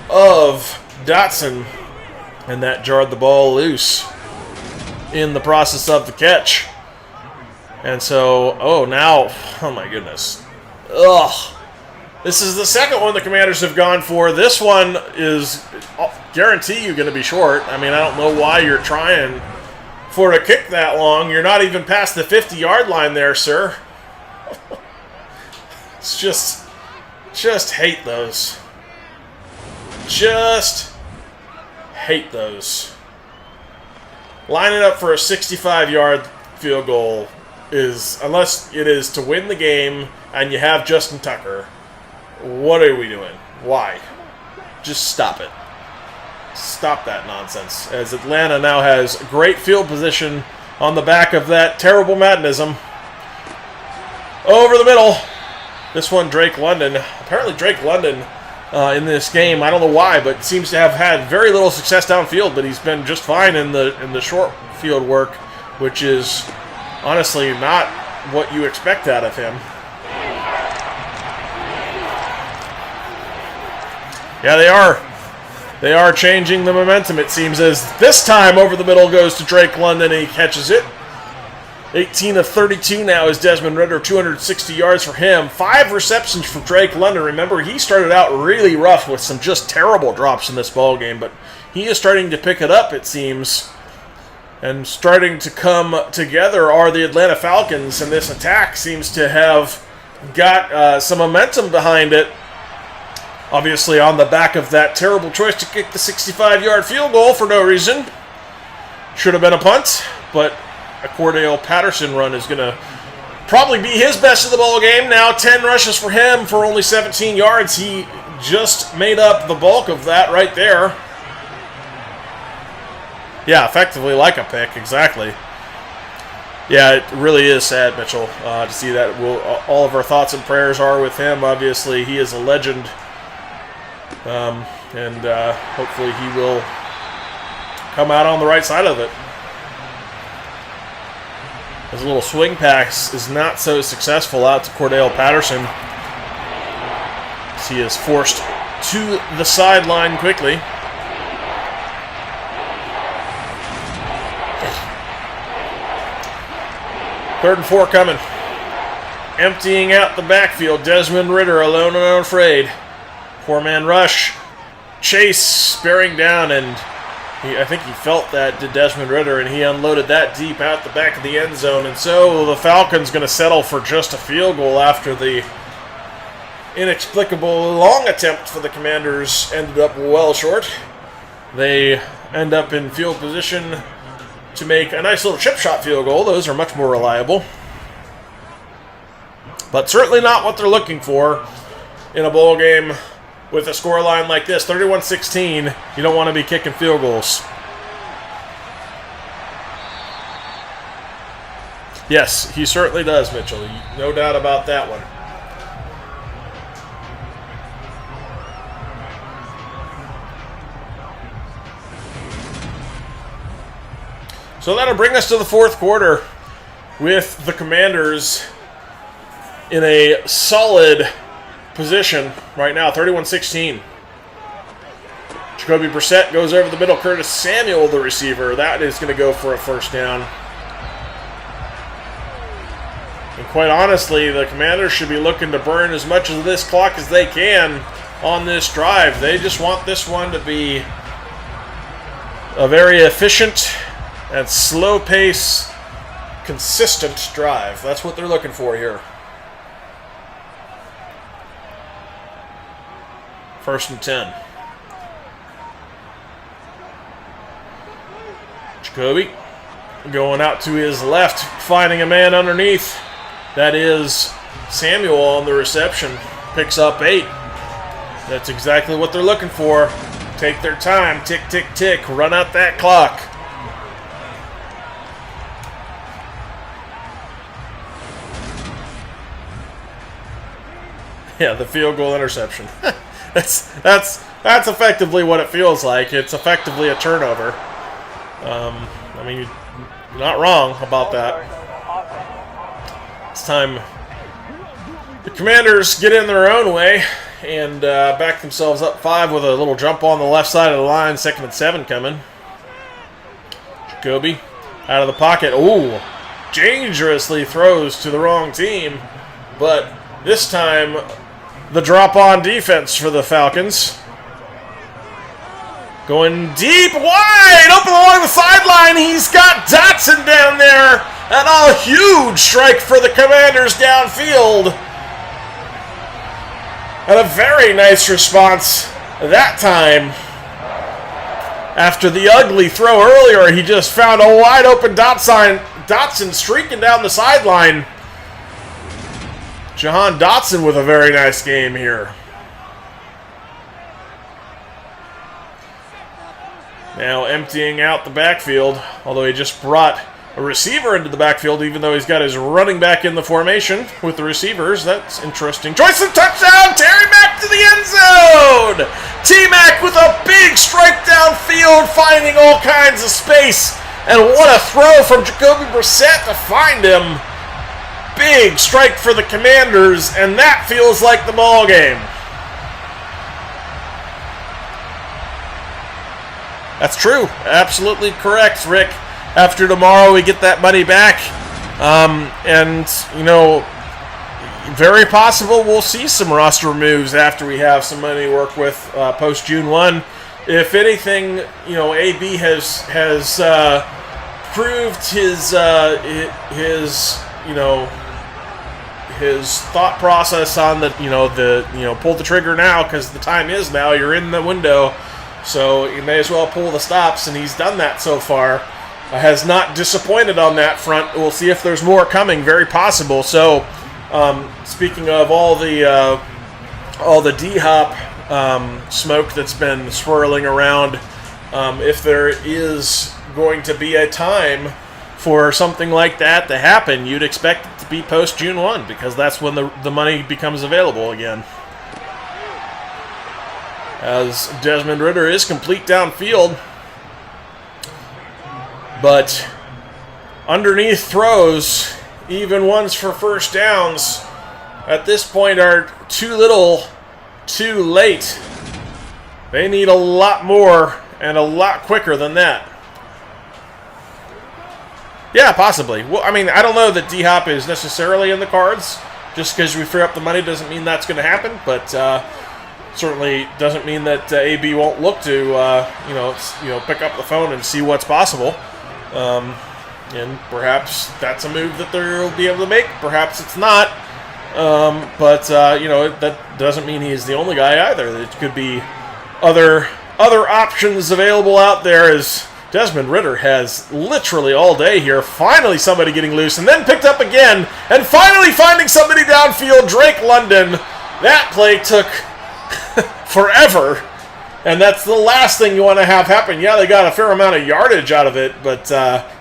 of Dotson, and that jarred the ball loose in the process of the catch. And so, oh my goodness. Ugh. This is the second one the Commanders have gone for. This one is, guarantee you, going to be short. I mean, I don't know why you're trying for a kick that long. You're not even past the 50-yard line there, sir. It's just hate those. Just hate those. Lining up for a 65-yard field goal is, unless it is to win the game and you have Justin Tucker, what are we doing? Why? Just stop it. Stop that nonsense. As Atlanta now has great field position on the back of that terrible Maddenism. Over the middle. This one, Drake London. Apparently Drake London in this game, I don't know why, but seems to have had very little success downfield, but he's been just fine in the short field work, which is honestly not what you expect out of him. Yeah, they are. They are changing the momentum, it seems, as this time over the middle goes to Drake London, and he catches it. 18 of 32 now is Desmond Ridder, 260 yards for him. 5 receptions for Drake London. Remember, he started out really rough with some just terrible drops in this ball game, but he is starting to pick it up, it seems. And starting to come together are the Atlanta Falcons, and this attack seems to have got some momentum behind it. Obviously on the back of that terrible choice to kick the 65-yard field goal for no reason. Should have been a punt, but a Cordell Patterson run is going to probably be his best of the ball game. Now 10 rushes for him for only 17 yards. He just made up the bulk of that right there. Yeah, effectively like a pick, exactly. Yeah, it really is sad, Mitchell, to see that. All of our thoughts and prayers are with him. Obviously, he is a legend. And hopefully he will come out on the right side of it. His little swing pass is not so successful out to Cordell Patterson. He is forced to the sideline quickly. Third and 4 coming. Emptying out the backfield. Desmond Ridder alone and unafraid. 4-man rush. Chase bearing down, and I think he felt that to Desmond Ridder, and he unloaded that deep out the back of the end zone. And so the Falcons going to settle for just a field goal after the inexplicable long attempt for the Commanders ended up well short. They end up in field position to make a nice little chip shot field goal. Those are much more reliable. But certainly not what they're looking for in a bowl game with a scoreline like this, 31-16. You don't want to be kicking field goals. Yes, he certainly does, Mitchell. No doubt about that one. So that'll bring us to the fourth quarter with the Commanders in a solid position right now, 31-16. Jacoby Brissett goes over the middle. Curtis Samuel, the receiver, that is going to go for a first down. And quite honestly, the Commanders should be looking to burn as much of this clock as they can on this drive. They just want this one to be a very efficient and slow pace, consistent drive. That's what they're looking for here. First and 10. Jacoby going out to his left, finding a man underneath. That is Samuel on the reception. Picks up 8. That's exactly what they're looking for. Take their time. Tick, tick, tick. Run out that clock. Yeah, the field goal interception. that's effectively what it feels like. It's effectively a turnover. I mean, you're not wrong about that. It's time the Commanders get in their own way and back themselves up 5 with a little jump on the left side of the line. 2nd and 7 coming. Jacoby out of the pocket. Ooh, dangerously throws to the wrong team. But this time, the drop-on defense for the Falcons. Going deep, wide, open along the sideline. He's got Dotson down there. And a huge strike for the Commanders downfield. And a very nice response that time. After the ugly throw earlier, he just found a wide open Dotson streaking down the sideline. Jahan Dotson with a very nice game here. Now emptying out the backfield, although he just brought a receiver into the backfield, even though he's got his running back in the formation with the receivers. That's interesting. Joyson touchdown! Terry Mack to the end zone! T-Mac with a big strike downfield, finding all kinds of space. And what a throw from Jacoby Brissett to find him. Big strike for the Commanders, and that feels like the ball game. That's true. Absolutely correct, Rick. After tomorrow, we get that money back. And, you know, very possible we'll see some roster moves after we have some money to work with post-June 1. If anything, you know, AB has proved his thought process on the pull the trigger now because the time is now. You're in the window, so you may as well pull the stops, and he's done that so far. Has not disappointed on that front. We'll see if there's more coming. Very possible. So, speaking of all the D-Hop smoke that's been swirling around, if there is going to be a time for something like that to happen, you'd expect it to be post-June 1 because that's when the money becomes available again. As Desmond Ridder is complete downfield, but underneath throws, even ones for first downs, at this point are too little, too late. They need a lot more and a lot quicker than that. Yeah, possibly. Well, I mean, I don't know that D-Hop is necessarily in the cards. Just because we free up the money doesn't mean that's going to happen, but certainly doesn't mean that AB won't look to pick up the phone and see what's possible. And perhaps that's a move that they'll be able to make. Perhaps it's not. But that doesn't mean he's the only guy either. There could be other options available out there, as Desmond Ridder has literally all day here. Finally somebody getting loose and then picked up again, and finally finding somebody downfield, Drake London. That play took forever, and that's the last thing you want to have happen. Yeah, they got a fair amount of yardage out of it, but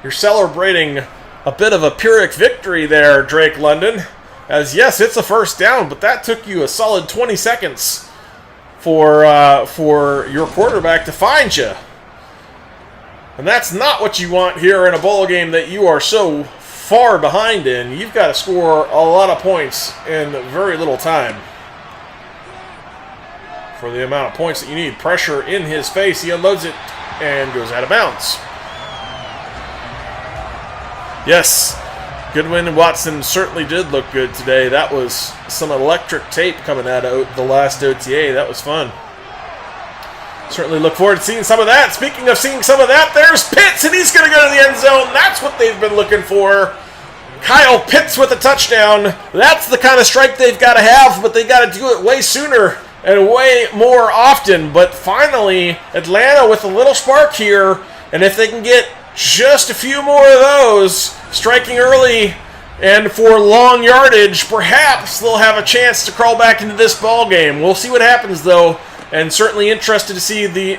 you're celebrating a bit of a Pyrrhic victory there, Drake London. As yes, it's a first down, but that took you a solid 20 seconds for your quarterback to find you. And that's not what you want here in a bowl game that you are so far behind in. You've got to score a lot of points in very little time. For the amount of points that you need. Pressure in his face. He unloads it and goes out of bounds. Yes, Goodwin and Watson certainly did look good today. That was some electric tape coming out of the last OTA. That was fun. Certainly look forward to seeing some of that. Speaking of seeing some of that, there's Pitts, and he's going to go to the end zone. That's what they've been looking for. Kyle Pitts with a touchdown. That's the kind of strike they've got to have, but they've got to do it way sooner and way more often. But finally, Atlanta with a little spark here, and if they can get just a few more of those, striking early and for long yardage, perhaps they'll have a chance to crawl back into this ball game. We'll see what happens, though, and certainly interested to see the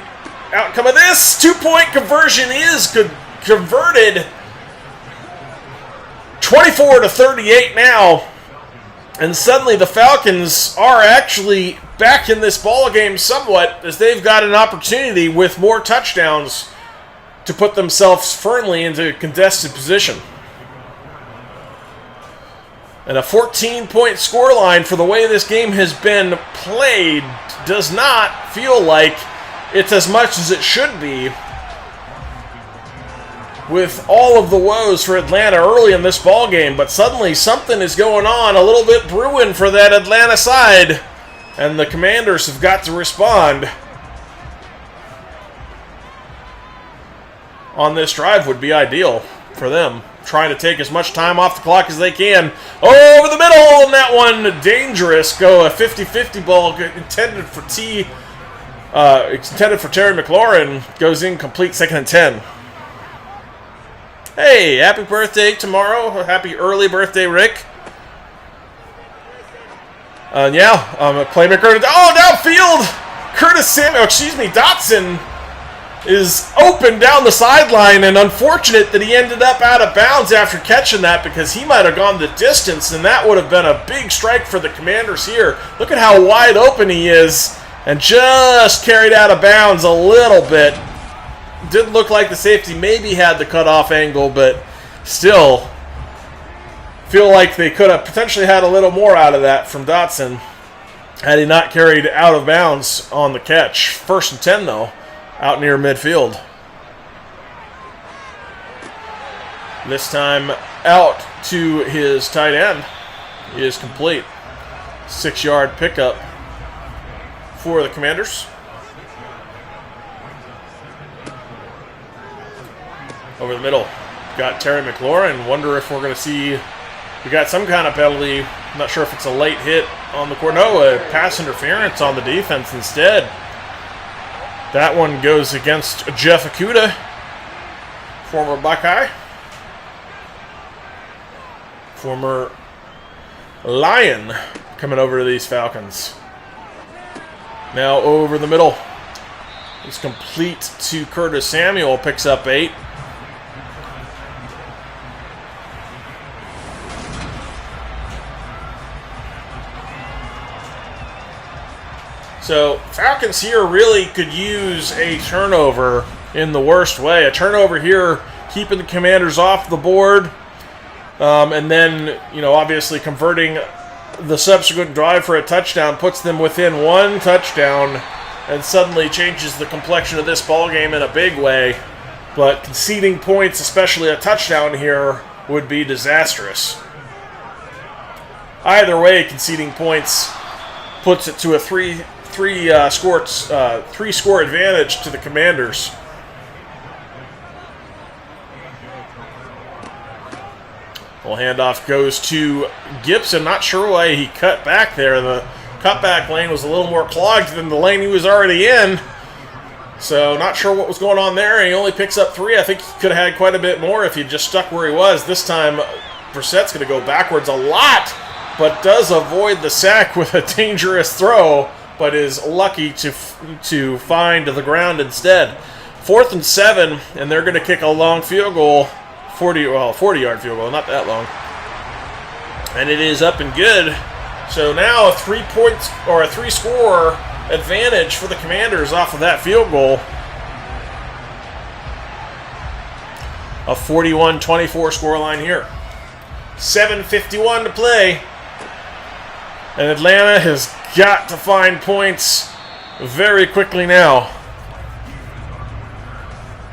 outcome of this. 2-point conversion is converted. 24-38 now. And suddenly the Falcons are actually back in this ball game somewhat, as they've got an opportunity with more touchdowns to put themselves firmly into a contested position. And a 14-point scoreline for the way this game has been played does not feel like it's as much as it should be, with all of the woes for Atlanta early in this ball game. But suddenly something is going on, a little bit brewing for that Atlanta side, and the Commanders have got to respond. On this drive would be ideal for them, trying to take as much time off the clock as they can. Over the middle, and that one dangerous. Go a 50-50 ball intended for Terry McLaurin, goes incomplete, 2nd and 10. Hey, happy birthday tomorrow. Happy early birthday, Rick. A playmaker. Oh, downfield! Dotson is open down the sideline, and unfortunate that he ended up out of bounds after catching that, because he might have gone the distance, and that would have been a big strike for the Commanders here. Look at how wide open he is, and just carried out of bounds a little bit. Didn't look like the safety maybe had the cutoff angle, but still feel like they could have potentially had a little more out of that from Dotson had he not carried out of bounds on the catch. 1st and 10, though, out near midfield. This time out to his tight end. He is complete. 6-yard pickup for the Commanders. Over the middle, got Terry McLaurin. Wonder if we're going to see, we got some kind of penalty. I'm not sure if it's a late hit on the court. No, a pass interference on the defense instead. That one goes against Jeff Okudah, former Buckeye, former Lion, coming over to these Falcons. Now over the middle. It's complete to Curtis Samuel, picks up 8. So Falcons here really could use a turnover in the worst way. A turnover here, keeping the Commanders off the board, and then, obviously converting the subsequent drive for a touchdown puts them within 1 touchdown, and suddenly changes the complexion of this ball game in a big way. But conceding points, especially a touchdown here, would be disastrous. Either way, conceding points puts it to a three-score advantage to the Commanders. Well, handoff goes to Gibson. Not sure why he cut back there. The cutback lane was a little more clogged than the lane he was already in. So not sure what was going on there. He only picks up 3. I think he could have had quite a bit more if he just stuck where he was. This time, Brissett's going to go backwards a lot, but does avoid the sack with a dangerous throw, but is lucky to find the ground instead. 4th and 7, and they're going to kick a long field goal, 40-yard field goal, not that long. And it is up and good. So now a 3-score advantage for the Commanders off of that field goal. A 41-24 scoreline here. 7:51 to play. And Atlanta has got to find points very quickly now.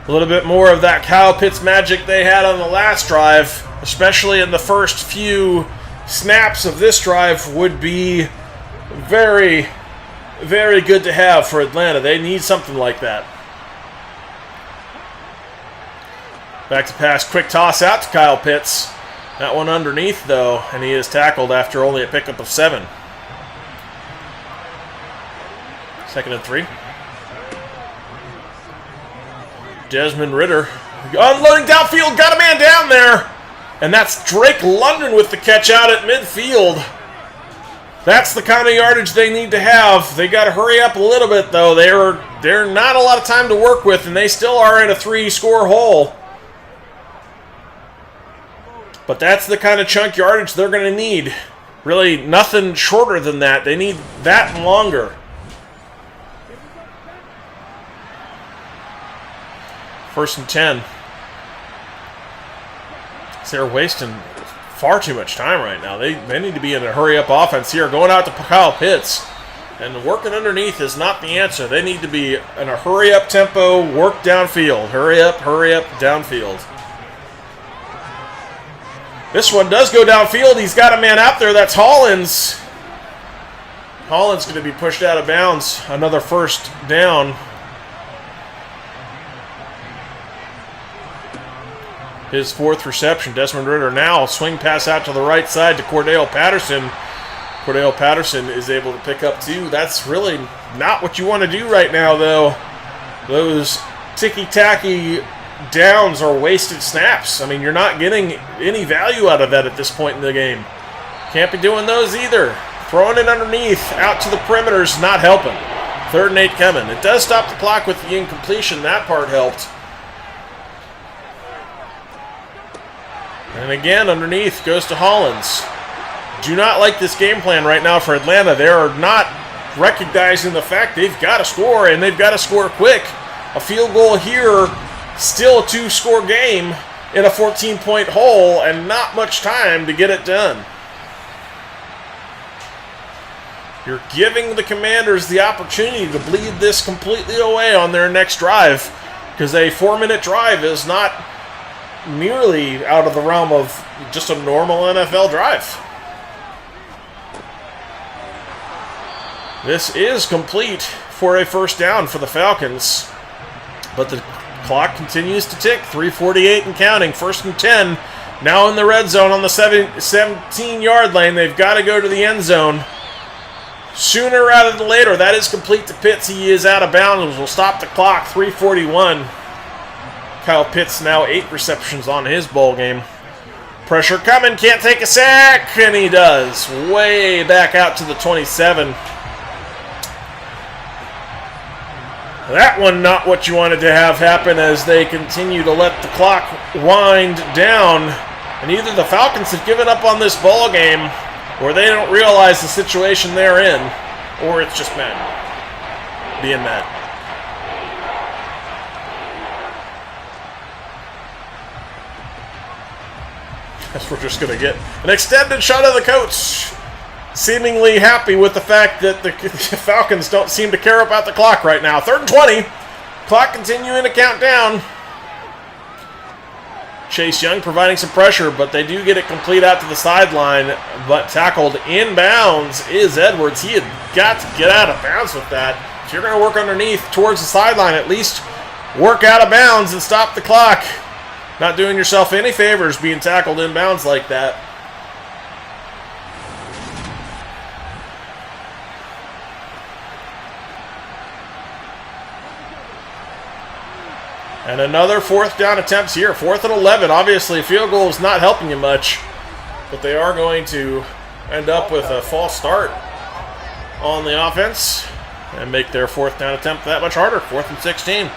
A little bit more of that Kyle Pitts magic they had on the last drive, especially in the first few snaps of this drive, would be very, very good to have for Atlanta. They need something like that. Back to pass, quick toss out to Kyle Pitts. That one underneath, though, and he is tackled after only a pickup of 7. 2nd and 3. Desmond Ridder unloading downfield, got a man down there. And that's Drake London with the catch out at midfield. That's the kind of yardage they need to have. They got to hurry up a little bit, though. They're not a lot of time to work with, and they still are in a 3-score hole. But that's the kind of chunk yardage they're going to need Really, nothing shorter than that. They need that and longer. First and 10. So they're wasting far too much time right now. They need to be in a hurry-up offense here. Going out to Kyle Pitts. And working underneath is not the answer. They need to be in a hurry-up tempo, work downfield. Hurry up, downfield. This one does go downfield. He's got a man out there. That's Hollins. Hollins going to be pushed out of bounds. Another first down. His fourth reception. Desmond Ridder now swing pass out to the right side to Cordell Patterson. Cordell Patterson is able to pick up 2. That's really not what you want to do right now, though. Those ticky-tacky downs are wasted snaps. I mean, you're not getting any value out of that at this point in the game. Can't be doing those either. Throwing it underneath, out to the perimeter is not helping. 3rd and 8 coming. It does stop the clock with the incompletion. That part helped. And again, underneath goes to Hollins. Do not like this game plan right now for Atlanta. They are not recognizing the fact they've got to score, and they've got to score quick. A field goal here, still a 2-score game in a 14-point hole, and not much time to get it done. You're giving the Commanders the opportunity to bleed this completely away on their next drive, because a 4-minute drive is not nearly out of the realm of just a normal NFL drive. This is complete for a first down for the Falcons, but the clock continues to tick. 3:48 and counting. 1st and 10. Now in the red zone on the 17-yard lane. They've got to go to the end zone sooner rather than later. That is complete to Pitts. He is out of bounds. We'll stop the clock. 3:41. Kyle Pitts now 8 receptions on his ball game. Pressure coming. Can't take a sack. And he does. Way back out to the 27. That one not what you wanted to have happen as they continue to let the clock wind down. And either the Falcons have given up on this ball game, or they don't realize the situation they're in, or it's just men being mad. Guess we're just going to get an extended shot of the coach, seemingly happy with the fact that the Falcons don't seem to care about the clock right now. 3rd and 20. Clock continuing to count down. Chase Young providing some pressure, but they do get it complete out to the sideline. But tackled inbounds is Edwards. He had got to get out of bounds with that. If you're going to work underneath towards the sideline, at least work out of bounds and stop the clock. Not doing yourself any favors being tackled inbounds like that. And another 4th down attempts here. 4th and 11. Obviously, a field goal is not helping you much. But they are going to end up with a false start on the offense and make their 4th down attempt that much harder. 4th and 16.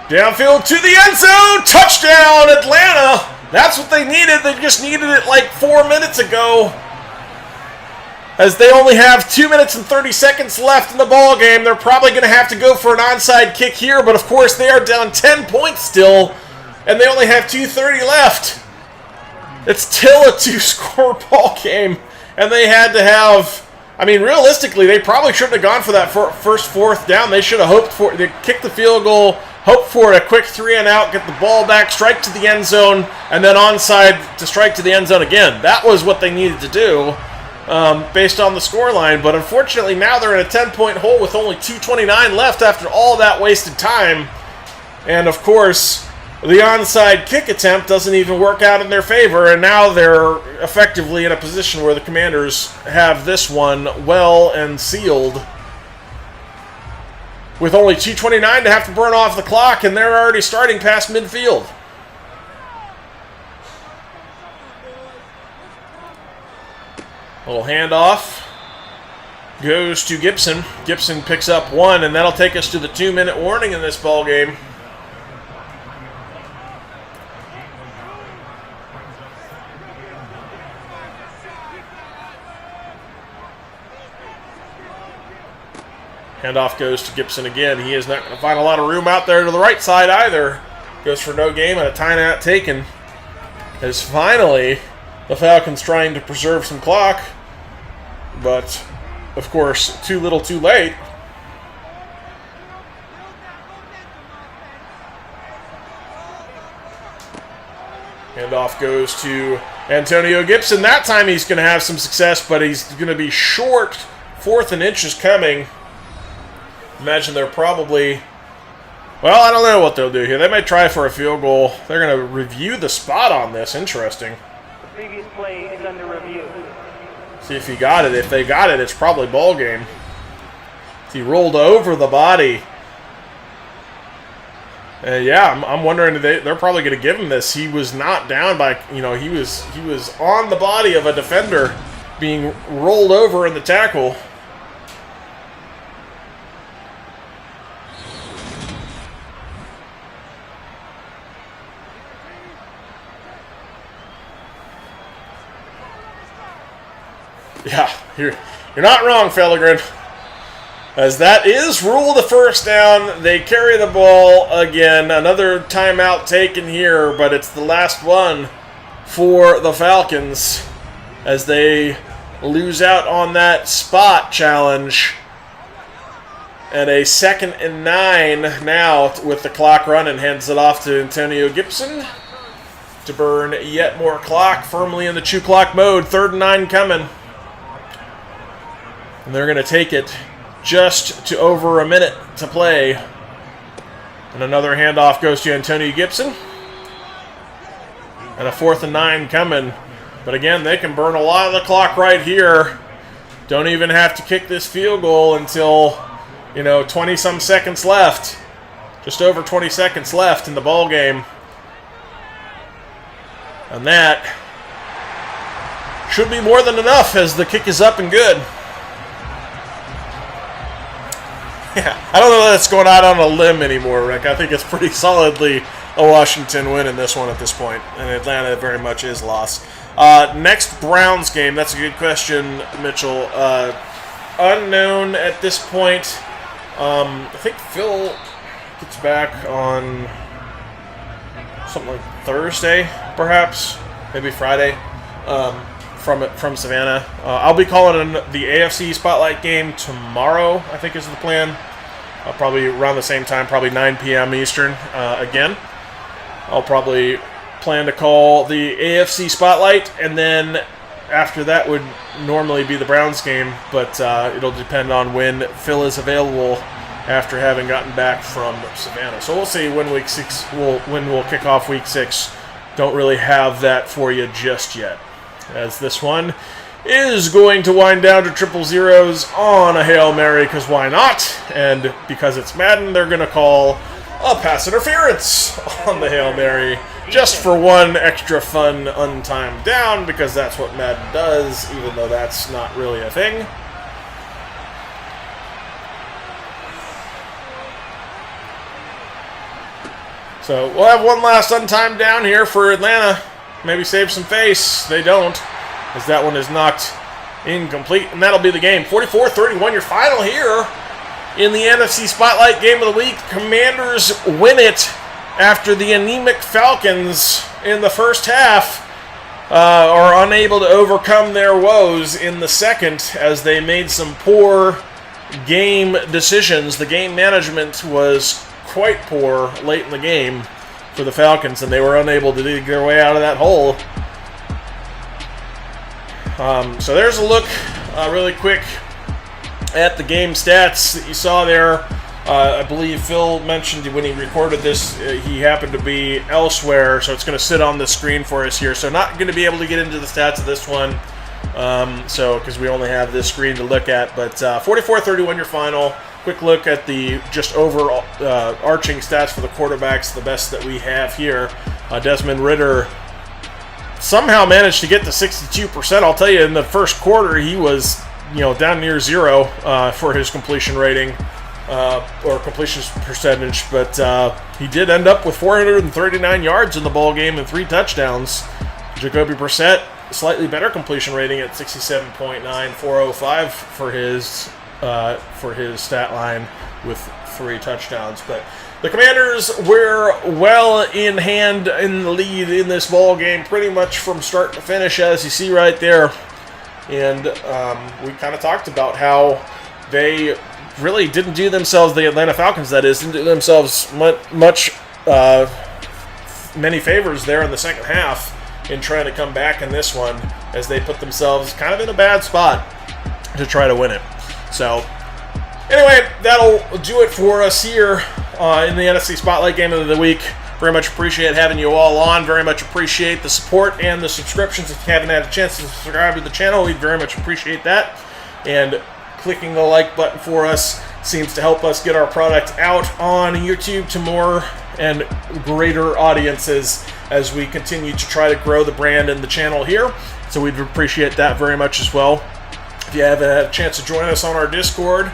Downfield to the end zone. Touchdown, Atlanta. That's what they needed. They just needed it like 4 minutes ago. As they only have 2 minutes and 30 seconds left in the ball game, they're probably going to have to go for an onside kick here. But of course, they are down 10 points still, and they only have 2:30 left. It's still a 2-score ball game, and they had to have. I mean, realistically, they probably shouldn't have gone for that first 4th down. They should have hoped for it. They kicked the field goal, hoped for a quick 3-and-out, get the ball back, strike to the end zone, and then onside to strike to the end zone again. That was what they needed to do. Based on the scoreline, but unfortunately now they're in a 10-point hole with only 2:29 left after all that wasted time. And of course, the onside kick attempt doesn't even work out in their favor, and now they're effectively in a position where the Commanders have this one well and sealed. With only 2:29 to have to burn off the clock, and they're already starting past midfield. Little handoff goes to Gibson. Gibson picks up 1, and that'll take us to the 2-minute warning in this ball game. Handoff goes to Gibson again. He is not going to find a lot of room out there to the right side either. Goes for no gain and a timeout taken. As finally, the Falcons trying to preserve some clock. But, of course, too little too late. Handoff goes to Antonio Gibson. That time he's going to have some success, but he's going to be short. 4th and inches coming. Imagine they're probably... Well, I don't know what they'll do here. They might try for a field goal. They're going to review the spot on this. Interesting. The previous play is under review. See if he got it. If they got it, it's probably ball game. He rolled over the body. Yeah, I'm wondering, they're probably going to give him this. He was not down by, he was on the body of a defender being rolled over in the tackle. Yeah, you're not wrong, Fellegren. As that is ruled a first down, they carry the ball again. Another timeout taken here, but it's the last one for the Falcons as they lose out on that spot challenge. And a 2nd and 9 now with the clock running. Hands it off to Antonio Gibson to burn yet more clock. Firmly in the chew clock mode. 3rd and 9 coming. And they're going to take it just to over a minute to play. And another handoff goes to Antonio Gibson. And a 4th and 9 coming. But again, they can burn a lot of the clock right here. Don't even have to kick this field goal until, 20-some seconds left. Just over 20 seconds left in the ball game. And that should be more than enough as the kick is up and good. Yeah, I don't know that it's going out on a limb anymore, Rick. I think it's pretty solidly a Washington win in this one at this point. And Atlanta very much is lost. Next Browns game, that's a good question, Mitchell. Unknown at this point. I think Phil gets back on something like Thursday, perhaps. Maybe Friday. From Savannah. I'll be calling the AFC Spotlight game tomorrow, I think is the plan. Probably around the same time, probably 9 p.m. Eastern again. I'll probably plan to call the AFC Spotlight, and then after that would normally be the Browns game, but it'll depend on when Phil is available after having gotten back from Savannah. So we'll see when when we'll kick off week 6. Don't really have that for you just yet, as this one is going to wind down to 000s on a Hail Mary, because why not? And because it's Madden, they're going to call a pass interference on the Hail Mary, just for one extra fun untimed down, because that's what Madden does, even though that's not really a thing. So we'll have one last untimed down here for Atlanta. Maybe save some face. They don't, as that one is knocked incomplete, and that'll be the game. 44-31, your final here in the NFC Spotlight Game of the Week. Commanders win it after the anemic Falcons in the first half are unable to overcome their woes in the second, as they made some poor game decisions. The game management was quite poor late in the game for the Falcons, and they were unable to dig their way out of that hole. So there's a look really quick at the game stats that you saw there. I believe Phil mentioned when he recorded this, he happened to be elsewhere, so it's going to sit on the screen for us here. So not going to be able to get into the stats of this one, because we only have this screen to look at. But 44-31 your final. Quick look at the just overarching stats for the quarterbacks, the best that we have here. Desmond Ridder somehow managed to get to 62%. I'll tell you, in the first quarter, he was down near 0 for his completion rating or completion percentage, but he did end up with 439 yards in the ball game and 3 touchdowns. Jacoby Brissett, slightly better completion rating at 67.9, 405 for his for his stat line with 3 touchdowns. But the Commanders were well in hand in the lead in this ball game, pretty much from start to finish, as you see right there. And we kind of talked about how they really didn't do themselves, the Atlanta Falcons that is, didn't do themselves many favors there in the second half in trying to come back in this one, as they put themselves kind of in a bad spot to try to win it. So anyway, that'll do it for us here in the NFC Spotlight Game of the Week. Very much appreciate having you all on. Very much appreciate the support and the subscriptions. If you haven't had a chance to subscribe to the channel, we'd very much appreciate that. And clicking the like button for us seems to help us get our product out on YouTube to more and greater audiences as we continue to try to grow the brand and the channel here. So we'd appreciate that very much as well. If you haven't had a chance to join us on our Discord,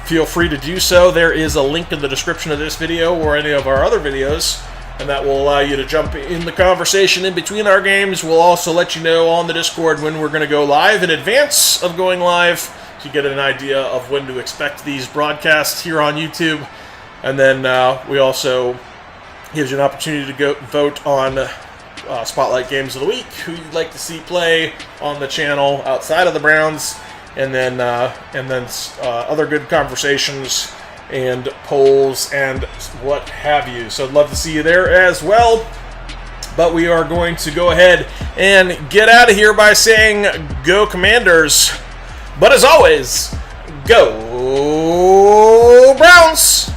feel free to do so. There is a link in the description of this video or any of our other videos, and that will allow you to jump in the conversation in between our games. We'll also let you know on the Discord when we're going to go live in advance of going live, so you get an idea of when to expect these broadcasts here on YouTube. And then we also gives you an opportunity to go vote on Spotlight Games of the Week, who you'd like to see play on the channel outside of the Browns, and then other good conversations and polls and what have you. So I'd love to see you there as well. But we are going to go ahead and get out of here by saying go Commanders. But as always, go Browns!